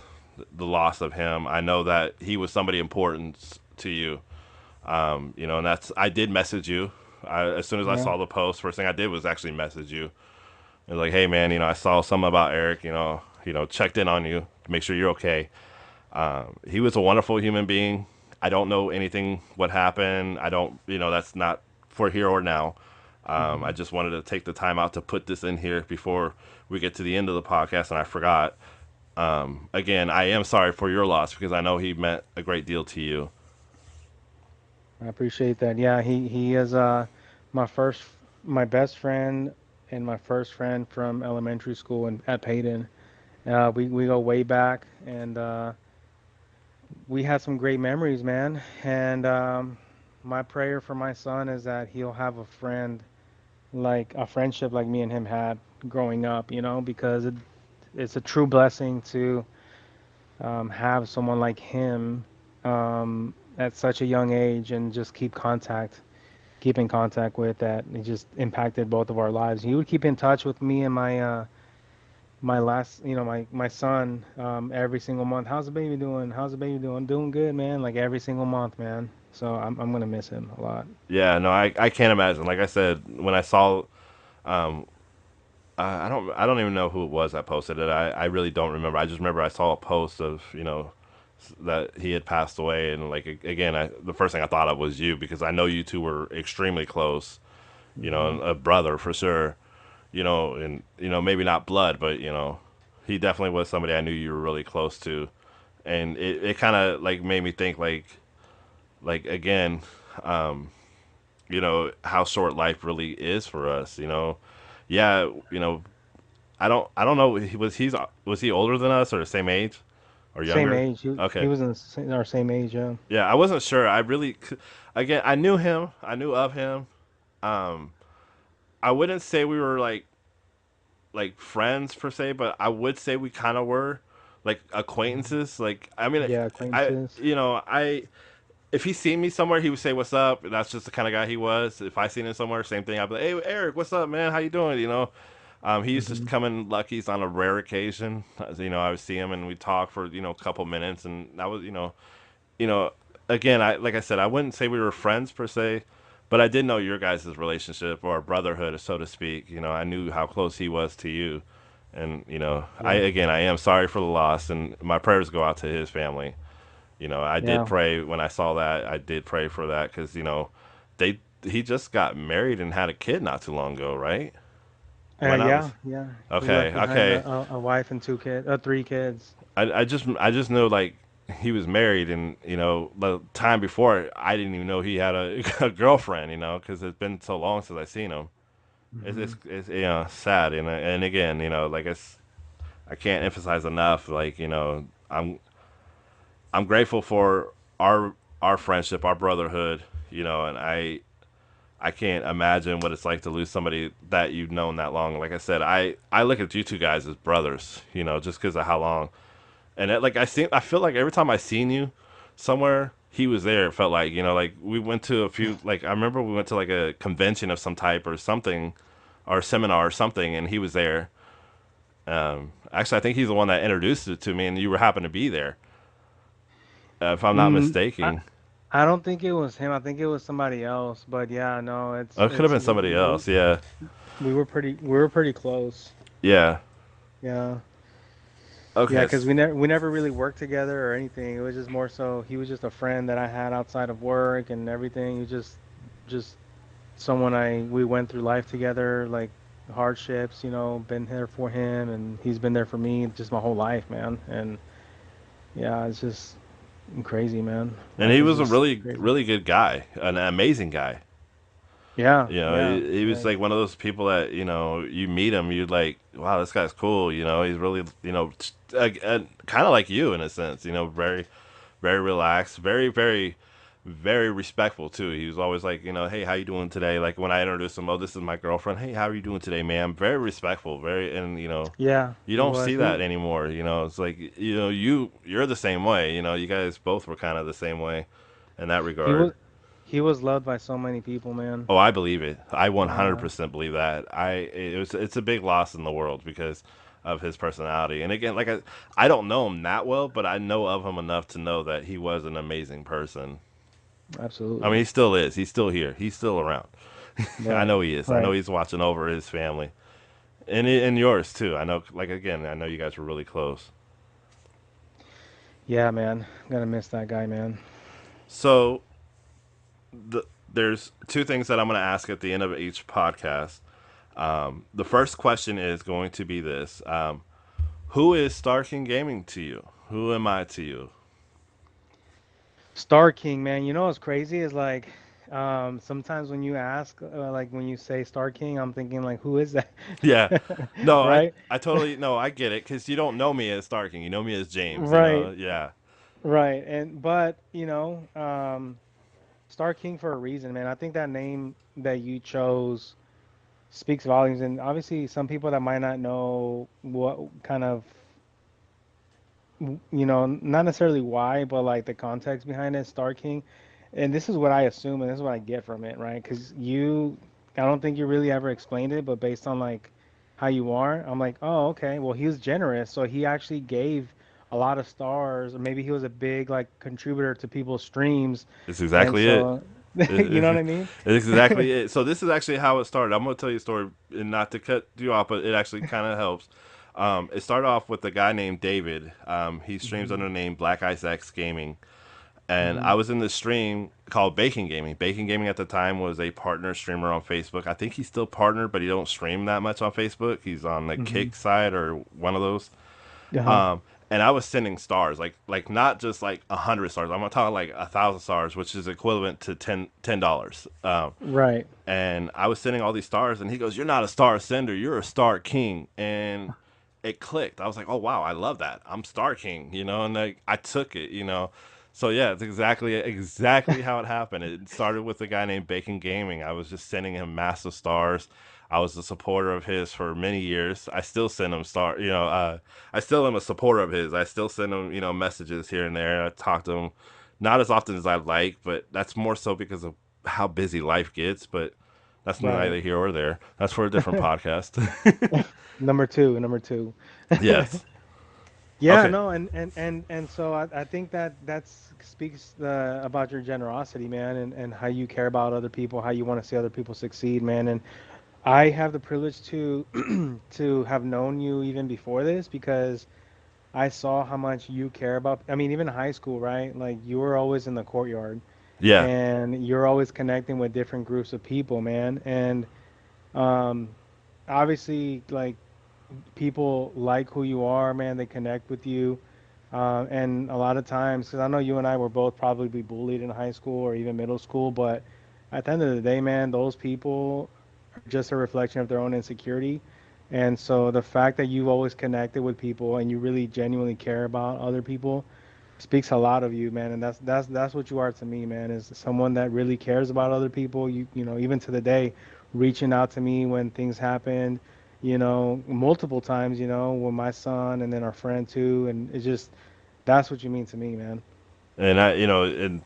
the loss of him. I know that he was somebody important to you. And that's I did message you. As soon as I Yeah. saw the post, first thing I did was actually message you. It was like, hey man, I saw something about Eric. Checked in on you to make sure you're okay. He was a wonderful human being. I don't know anything what happened. I don't, that's not for here or now. I Mm-hmm. just wanted to take the time out to put this in here before we get to the end of the podcast, and I forgot. Again, I am sorry for your loss because I know he meant a great deal to you. I appreciate that. Yeah, he is my first, my best friend and my first friend from elementary school in, at Payton. We go way back, and we had some great memories, man. And my prayer for my son is that he'll have a friend like a friendship like me and him had growing up, because it's a true blessing to have someone like him at such a young age and just keep in contact with that. It just impacted both of our lives. He would keep in touch with me and my last, my son every single month. How's the baby doing? How's the baby doing? Doing good, man. Like every single month, man. So I'm gonna miss him a lot. Yeah, no, I can't imagine. Like I said, when I saw, um, I don't even know who it was that posted it. I really don't remember. I just remember I saw a post of that he had passed away, and like again, the first thing I thought of was you because I know you two were extremely close. Hmm. A brother for sure. And maybe not blood, but he definitely was somebody I knew you were really close to, and it kind of like made me think like again, um, how short life really is for us. Yeah, I don't know. Was he older than us or the same age or Same younger? age. He Okay. was in our same age, yeah. Yeah, I wasn't sure. Again, I knew him. I knew of him. Um, I wouldn't say we were like friends per se, but I would say we kind of were like Mhm. acquaintances. Like I mean, Yeah, I acquaintances. I if he seen me somewhere, he would say what's up. That's just the kind of guy he was. If I seen him somewhere, same thing. I'd be like, hey Eric, what's up, man? How you doing? He used to Hmm. come in Lucky's on a rare occasion. I would see him and we'd talk for a couple minutes, and that was you know, again, I like I said, I wouldn't say we were friends per se, but I did know your guys' relationship or brotherhood, so to speak. I knew how close he was to you, and Yeah, I am sorry for the loss, and my prayers go out to his family. I did yeah, pray when I saw that. I did pray for that because he just got married and had a kid not too long ago, right? Am I not yeah, mis- yeah. He left Okay, behind okay. a wife and two kids, 3 kids. I just know like he was married, and the time before I didn't even know he had a girlfriend, because it's been so long since I seen him. Hmm. It's sad, and again, like I can't emphasize enough, like I'm grateful for our friendship, our brotherhood, and I can't imagine what it's like to lose somebody that you've known that long. Like I said, I look at you two guys as brothers, just because of how long. And I feel like every time I seen you somewhere, he was there. It felt like like we went to a few. Like I remember we went to like a convention of some type or something, or a seminar or something, and he was there. Actually, I think he's the one that introduced it to me, and you were happened to be there, if I'm not Mm, I mistaken. I don't think it was him. I think it was somebody else. But yeah, no, Oh, it could have been somebody else. Yeah, we were pretty close. yeah. Yeah. Yeah, Okay. because we never really worked together or anything. It was just more so he was just a friend that I had outside of work and everything. He was just someone we went through life together, like hardships, been there for him and he's been there for me just my whole life, man. And yeah, it's just crazy, man. And Life he is was a just really crazy. really good guy, an amazing guy. Yeah, yeah, He yeah. was like one of those people that you meet him, you'd like, wow, this guy's cool. He's really kind of like you in a sense. Very very relaxed, very very very respectful too. He was always like, hey, how you doing today? Like when I introduced him, oh, this is my girlfriend. Hey, how are you doing today, ma'am? Very respectful, very, and Yeah, you he don't see was. that anymore. It's like you're the same way. You guys both were kind of the same way in that He was regard. He was loved by so many people, man. Oh, I believe it. I Yeah, 100% believe that. It's a big loss in the world because of his personality. And again, I don't know him that well, but I know of him enough to know that he was an amazing person. I mean, absolutely. he still is. He's still here. He's still around. I Right, know he is. I know right. he's watching over his family and yours too. I know. Like again, I know you guys were really close. Yeah, man. Gonna miss that guy, man. So there's two things that I'm going to ask at the end of each podcast. The first question is going to be this: who is Star King Gaming to you? Who am I to you? Star King, man. You know what's crazy is like, sometimes when you ask, like when you say Star King, I'm thinking like, who is that? Yeah, no, Right? I totally no, I get it because you don't know me as Star King. You know me as James. You Right, know, yeah, right. And but Star King for a reason, man. I think that name that you chose speaks volumes, and obviously some people that might not know what kind of not necessarily why, but like the context behind it, Star King. And this is what I assume, and this is what I get from it, right? Because I don't think you really ever explained it, but based on like how you are, I'm like, oh, okay. Well, he was generous, so he actually gave a lot of stars, or maybe he was a big like contributor to people's streams, it's and exactly it. so you know what I mean? It's exactly it. So this is actually how it started. I'm going to tell you a story, and not to cut you off, but it actually kind of helps. It started off with a guy named David. He streams Hmm. under the name Black Ice X Gaming, and Hmm. I was in this stream called Bacon Gaming. Bacon Gaming at the time was a partner streamer on Facebook. I think he's still partnered, but he don't stream that much on Facebook. He's on the Hmm. Kick side or one of those. Uh-huh. And I was sending stars, like not just like 100 stars. I'm talking like 1,000 stars, which is equivalent to $10. Right. And I was sending all these stars, and he goes, "You're not a star sender, you're a star king." And it clicked. I was like, "Oh wow, I love that. I'm Star King," and like I took it. So yeah, it's exactly how it happened. It started with a guy named Bacon Gaming. I was just sending him massive stars. I was a supporter of his for many years. I still send him I still am a supporter of his. I still send him, messages here and there. I talk to him not as often as I'd like, but that's more so because of how busy life gets. But that's Right. neither here or there. That's for a different podcast. Number two, number two. Yes. Yeah, Okay. no, and so I think that that's speaks about your generosity, man, and how you care about other people, how you want to see other people succeed, man. And I have the privilege to to have known you even before this because I saw how much you care about. I mean, even high school, right? Like you were always in the courtyard, Yeah. and you're always connecting with different groups of people, man. And um, obviously, like people like who you are, man. They connect with you. And a lot of times, because I know you and I were both probably bullied in high school or even middle school, but at the end of the day, man, those people are just a reflection of their own insecurity. And so the fact that you've always connected with people and you really genuinely care about other people speaks a lot of you, man. And that's what you are to me, man, is someone that really cares about other people. Even to the day, reaching out to me when things happened, multiple times, with my son and then our friend too. And it's just that's what you mean to me, man. And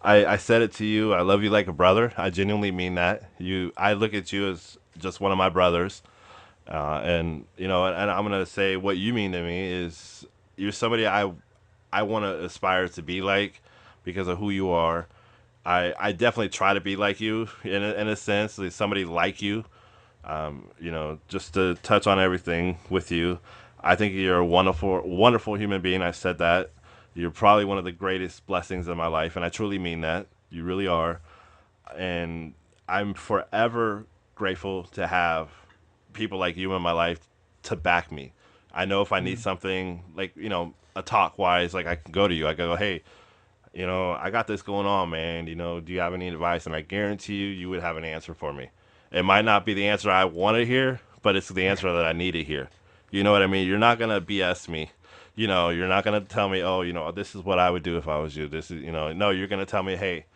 I said it to you. I love you like a brother. I genuinely mean that. I look at you as just one of my brothers. And and I'm gonna say what you mean to me is you're somebody I want to aspire to be like because of who you are. I definitely try to be like you in a sense, like somebody like you. Just to touch on everything with you, I think you're a wonderful, wonderful human being. I've said that. You're probably one of the greatest blessings in my life, and I truly mean that. You really are. And I'm forever grateful to have people like you in my life to back me. I know if I need Mm. something, like, a talk wise, like I can go to you. I go, hey, I got this going on, man. Do you have any advice? And I guarantee you would have an answer for me. It might not be the answer I want to hear, but it's the answer that I need to hear. You know what I mean? You're not gonna BS me. You're not gonna tell me, oh, this is what I would do if I was you. This is, no, you're gonna tell me, hey,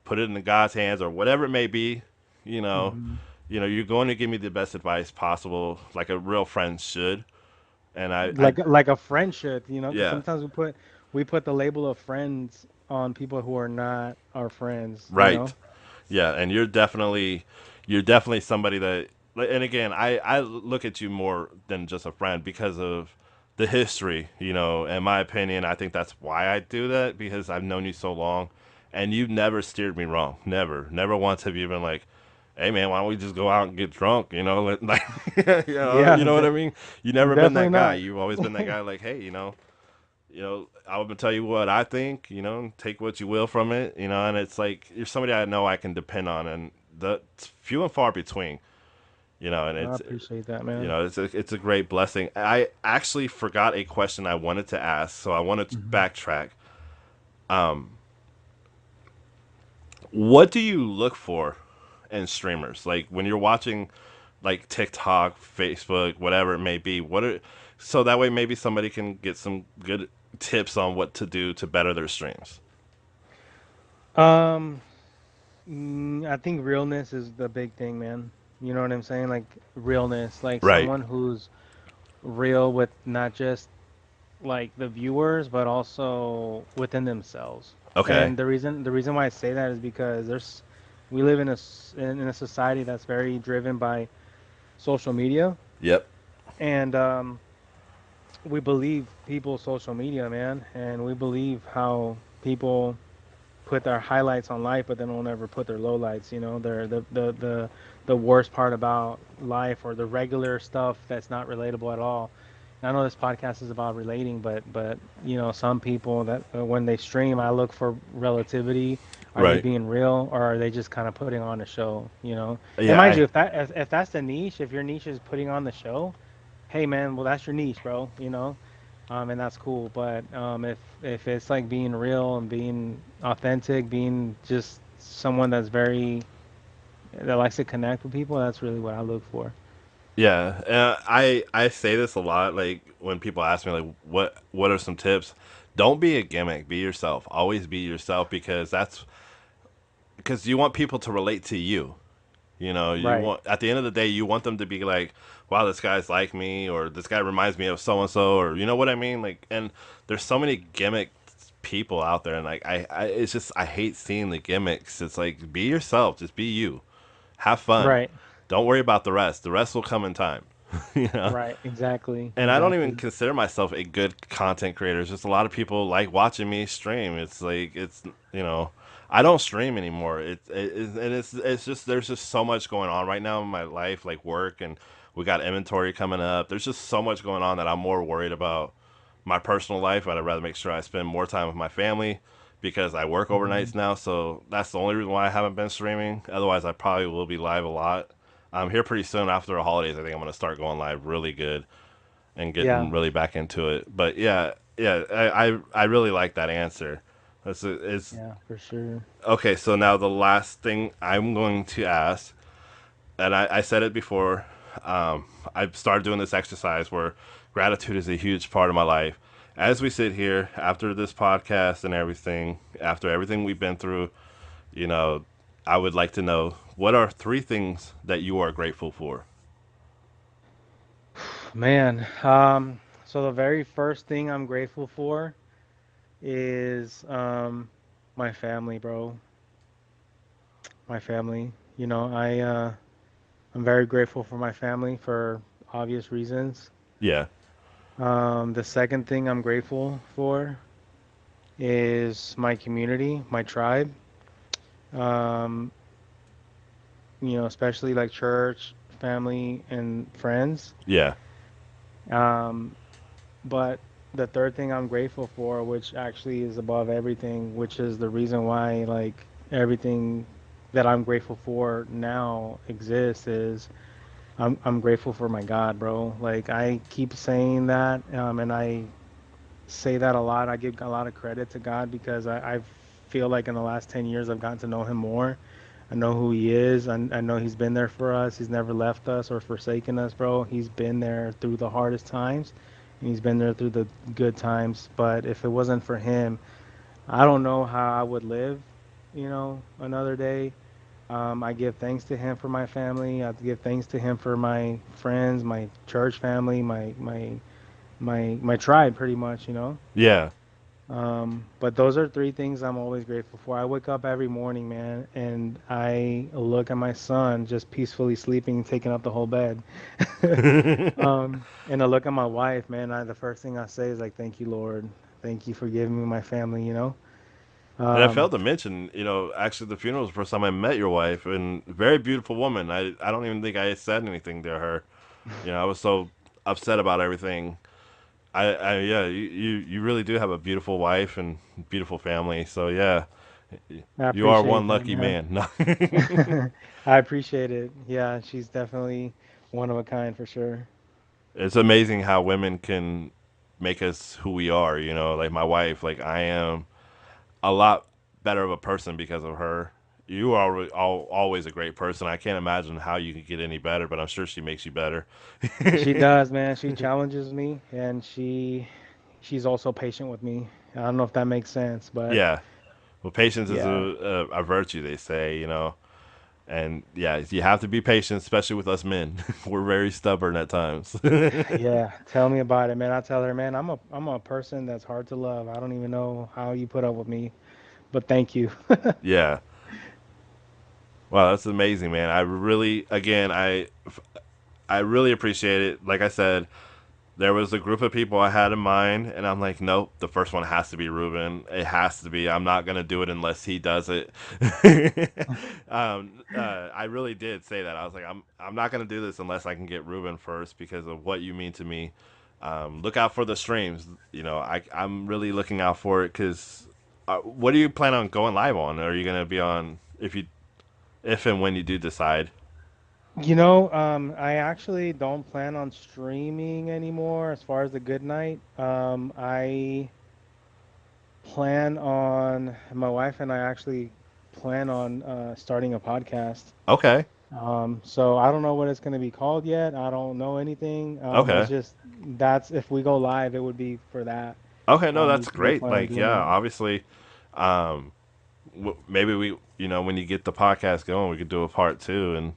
put it in God's hands or whatever it may be. You know, Hmm. you're going to give me the best advice possible, like a real friend should. And I Like a friendship, because yeah, sometimes we put the label of friends on people who are not our friends, you Right. know? Yeah, and you're definitely somebody that, and again, I look at you more than just a friend because of the history, in my opinion. I think that's why I do that, because I've known you so long, and you've never steered me wrong. Never once have you been like, hey man, why don't we just go out and get drunk, like, Yeah, you know what I mean? You never been definitely that guy. not. You've always been that guy, like, hey, I would tell you what I think, take what you will from it, and it's like you're somebody I know I can depend on, and that's few and far between, and I it's, appreciate that, man. it's a great blessing. I actually forgot a question I wanted to ask, so I want to Hmm. backtrack. What do you look for in streamers? Like when you're watching, like TikTok, Facebook, whatever it may be. So that way maybe somebody can get some good tips on what to do to better their streams. Um, I think realness is the big thing, man. You know what I'm saying? Like realness, like Right. someone who's real with not just like the viewers, but also within themselves. Okay. And the reason why I say that is because we live in a society that's very driven by social media, Yep. and we believe people's social media, man, and we believe how people put their highlights on life, but they don't ever put their lowlights. You know, they're the worst part about life or the regular stuff that's not relatable at all. And I know this podcast is about relating, but some people that when they stream, I look for relativity. Are they Right. being real, or are they just kind of putting on a show? And Yeah. mind you, if that's the niche, if your niche is putting on the show, hey man, well that's your niche, bro. And that's cool. But if it's like being real and being authentic, being just someone that likes to connect with people, that's really what I look for. Yeah. I say this a lot. Like when people ask me, like, what are some tips? Don't be a gimmick. Be yourself. Always be yourself, because you want people to relate to you. You Right, want, at the end of the day, you want them to be like, wow, this guy's like me, or this guy reminds me of so and so, or you know what I mean? Like, and there's so many gimmick people out there, and like, it's just, I hate seeing the gimmicks. It's like, be yourself, just be you, have fun, right, don't worry about the rest. The rest will come in time, you know. right. Exactly, And I don't even exactly. consider myself a good content creator. It's just a lot of people like watching me stream. It's like you know, I don't stream anymore. And it's just, there's just so much going on right now in my life, like work, and we got inventory coming up. There's just so much going on that I'm more worried about my personal life. I'd rather make sure I spend more time with my family because I work Hmm. overnights now. So that's the only reason why I haven't been streaming. Otherwise, I probably will be live a lot. Here pretty soon after the holidays. I think I'm gonna start going live really good and Yeah, getting really back into it. But yeah, yeah, I really like that answer. It's yeah, for sure. okay. So now the last thing I'm going to ask, and I said it before. I've started doing this exercise where gratitude is a huge part of my life. As we sit here after this podcast and everything, after everything we've been through, you know, I would like to know, what are three things that you are grateful for? Man, so the very first thing I'm grateful for is my family, bro. My family. I'm very grateful for my family for obvious reasons. Yeah, The second thing I'm grateful for is my community, my tribe. Um, especially like church, family, and friends. yeah, Um, but the third thing I'm grateful for, which actually is above everything, which is the reason why like everything that I'm grateful for now exists, is I'm grateful for my God, bro. Like I keep saying that, and I say that a lot. I give a lot of credit to God because I feel like in the last 10 years I've gotten to know him more. I know who he is. I know he's been there for us. He's never left us or forsaken us, bro. He's been there through the hardest times and he's been there through the good times. But if it wasn't for him, I don't know how I would live, another day. I give thanks to him for my family. I give thanks to him for my friends, my church family, my tribe, pretty much. yeah. But those are three things I'm always grateful for. I wake up every morning, man, and I look at my son just peacefully sleeping, taking up the whole bed. And I look at my wife, man. The first thing I say is like, "Thank you, Lord. Thank you for giving me my family." And I Um, failed to mention, actually the funeral was the first time I met your wife, and very beautiful woman. I don't even think I said anything to her. I was so upset about everything. Yeah, you really do have a beautiful wife and beautiful family. So yeah, I you are appreciate one that, lucky man. man. No. I appreciate it. Yeah, she's definitely one of a kind for sure. It's amazing how women can make us who we are. Like my wife, like I am a lot better of a person because of her. You are always a great person. I can't imagine how you could get any better, but I'm sure she makes you better. She does, man. She challenges me, and she's also patient with me. I don't know if that makes sense, but Yeah. Well, patience is yeah. a virtue, they say. And yeah, you have to be patient, especially with us men. We're very stubborn at times. Yeah, tell me about it, man. I tell her, man, I'm a person that's hard to love. I don't even know how you put up with me, but thank you. Yeah. Wow, that's amazing, man. I really, again, I really appreciate it. Like I said, there was a group of people I had in mind, and I'm like, nope, the first one has to be Ruben. It has to be. I'm not gonna do it unless he does it. I really did say that. I was like, I'm not gonna do this unless I can get Ruben first because of what you mean to me. Look out for the streams. I'm really looking out for it because what do you plan on going live on? Are you gonna be on if and when you do decide? I actually don't plan on streaming anymore as far as the good night. I plan on my wife and I actually plan on starting a podcast. Okay, So I don't know what it's going to be called yet. I don't know anything. okay. It's just that's if we go live, it would be for that. Okay, no, We that's we great. plan on Like, doing yeah, that. obviously, um, maybe when you get the podcast going, we could do a part two, and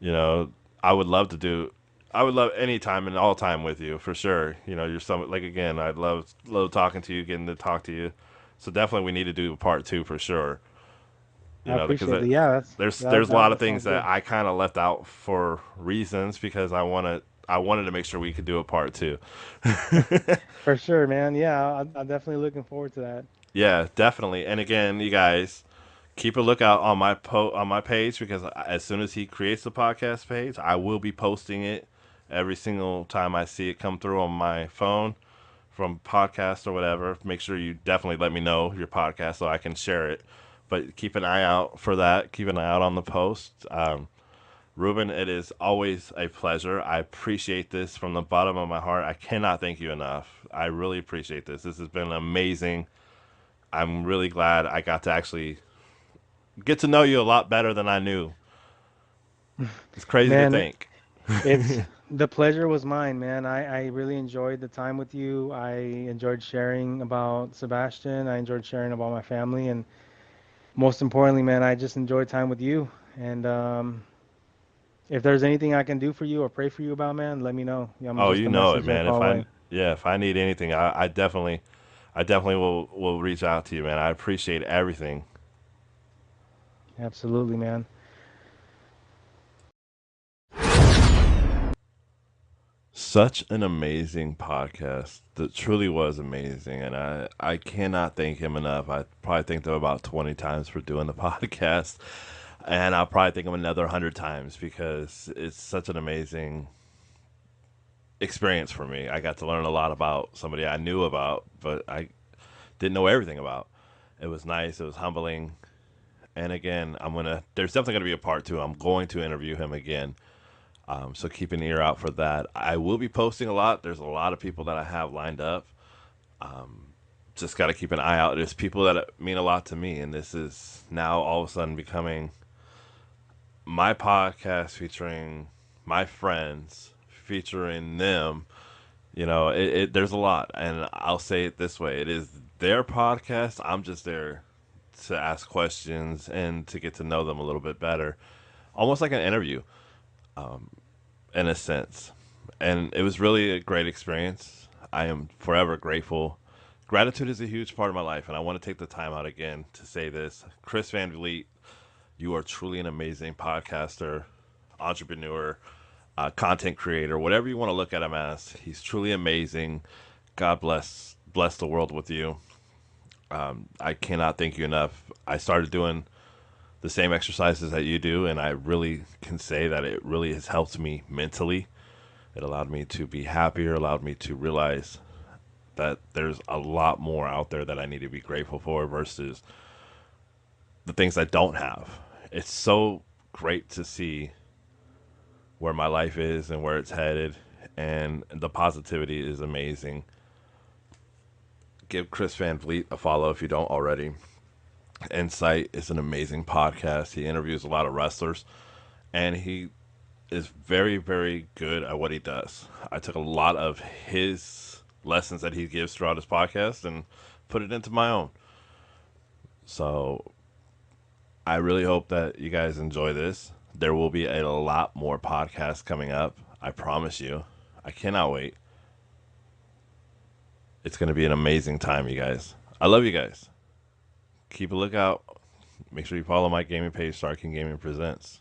you know, I would love to do. I would love any time and all time with you for sure. You're some like again. I'd love talking to you, getting to talk to you. So definitely, we need to do part two for sure. I Because appreciate it. Yeah, there's a lot of that things sounds that good. I kind of left out for reasons because I wanted to make sure we could do a part two. For sure, man. Yeah, I'm definitely looking forward to that. Yeah, definitely. And again, you guys keep a lookout on on my page because as soon as he creates the podcast page, I will be posting it every single time I see it come through on my phone from podcast or whatever. Make sure you definitely let me know your podcast so I can share it. But keep an eye out for that. Keep an eye out on the post. Ruben, it is always a pleasure. I appreciate this from the bottom of my heart. I cannot thank you enough. I really appreciate this. This has been amazing. I'm really glad I got to actually get to know you a lot better than I knew. It's crazy to Man, think. it's the pleasure was mine, man. I really enjoyed the time with you. I enjoyed sharing about Sebastian. I enjoyed sharing about my family, and most importantly, man, I just enjoyed time with you. And if there's anything I can do for you or pray for you about, man, let me know. I'm Oh, just you a know it, message or a man. call away. If I need anything, I definitely will reach out to you, man. I appreciate everything. Absolutely, man. Such an amazing podcast. That truly was amazing, and I cannot thank him enough. I probably thanked him about 20 times for doing the podcast, and I'll probably thank him another 100 times because it's such an amazing experience for me. I got to learn a lot about somebody I knew about, but I didn't know everything about. It was nice. It was humbling. And again, there's definitely gonna be a part two. I'm going to interview him again. So keep an ear out for that. I will be posting a lot. There's a lot of people that I have lined up. Just got to keep an eye out. There's people that mean a lot to me, and this is now all of a sudden becoming my podcast featuring my friends, featuring them. There's a lot, and I'll say it this way: it is their podcast. I'm just there to ask questions and to get to know them a little bit better, almost like an interview in a sense. And it was really a great experience. I am forever grateful Gratitude is a huge part of my life, and I want to take the time out again to say this. Chris Van Vliet, you are truly an amazing podcaster, entrepreneur, content creator, whatever you want to look at him as. He's truly amazing. God bless the world with you. I cannot thank you enough. I started doing the same exercises that you do, and I really can say that it really has helped me mentally. It allowed me to be happier, allowed me to realize that there's a lot more out there that I need to be grateful for versus the things I don't have. It's so great to see where my life is and where it's headed, and the positivity is amazing. Give Chris Van Vliet a follow if you don't already. Insight is an amazing podcast. He interviews a lot of wrestlers, and he is very, very good at what he does. I took a lot of his lessons that he gives throughout his podcast and put it into my own. So I really hope that you guys enjoy this. There will be a lot more podcasts coming up. I promise you. I cannot wait. It's going to be an amazing time, you guys. I love you guys. Keep a lookout. Make sure you follow my gaming page, Starking Gaming Presents.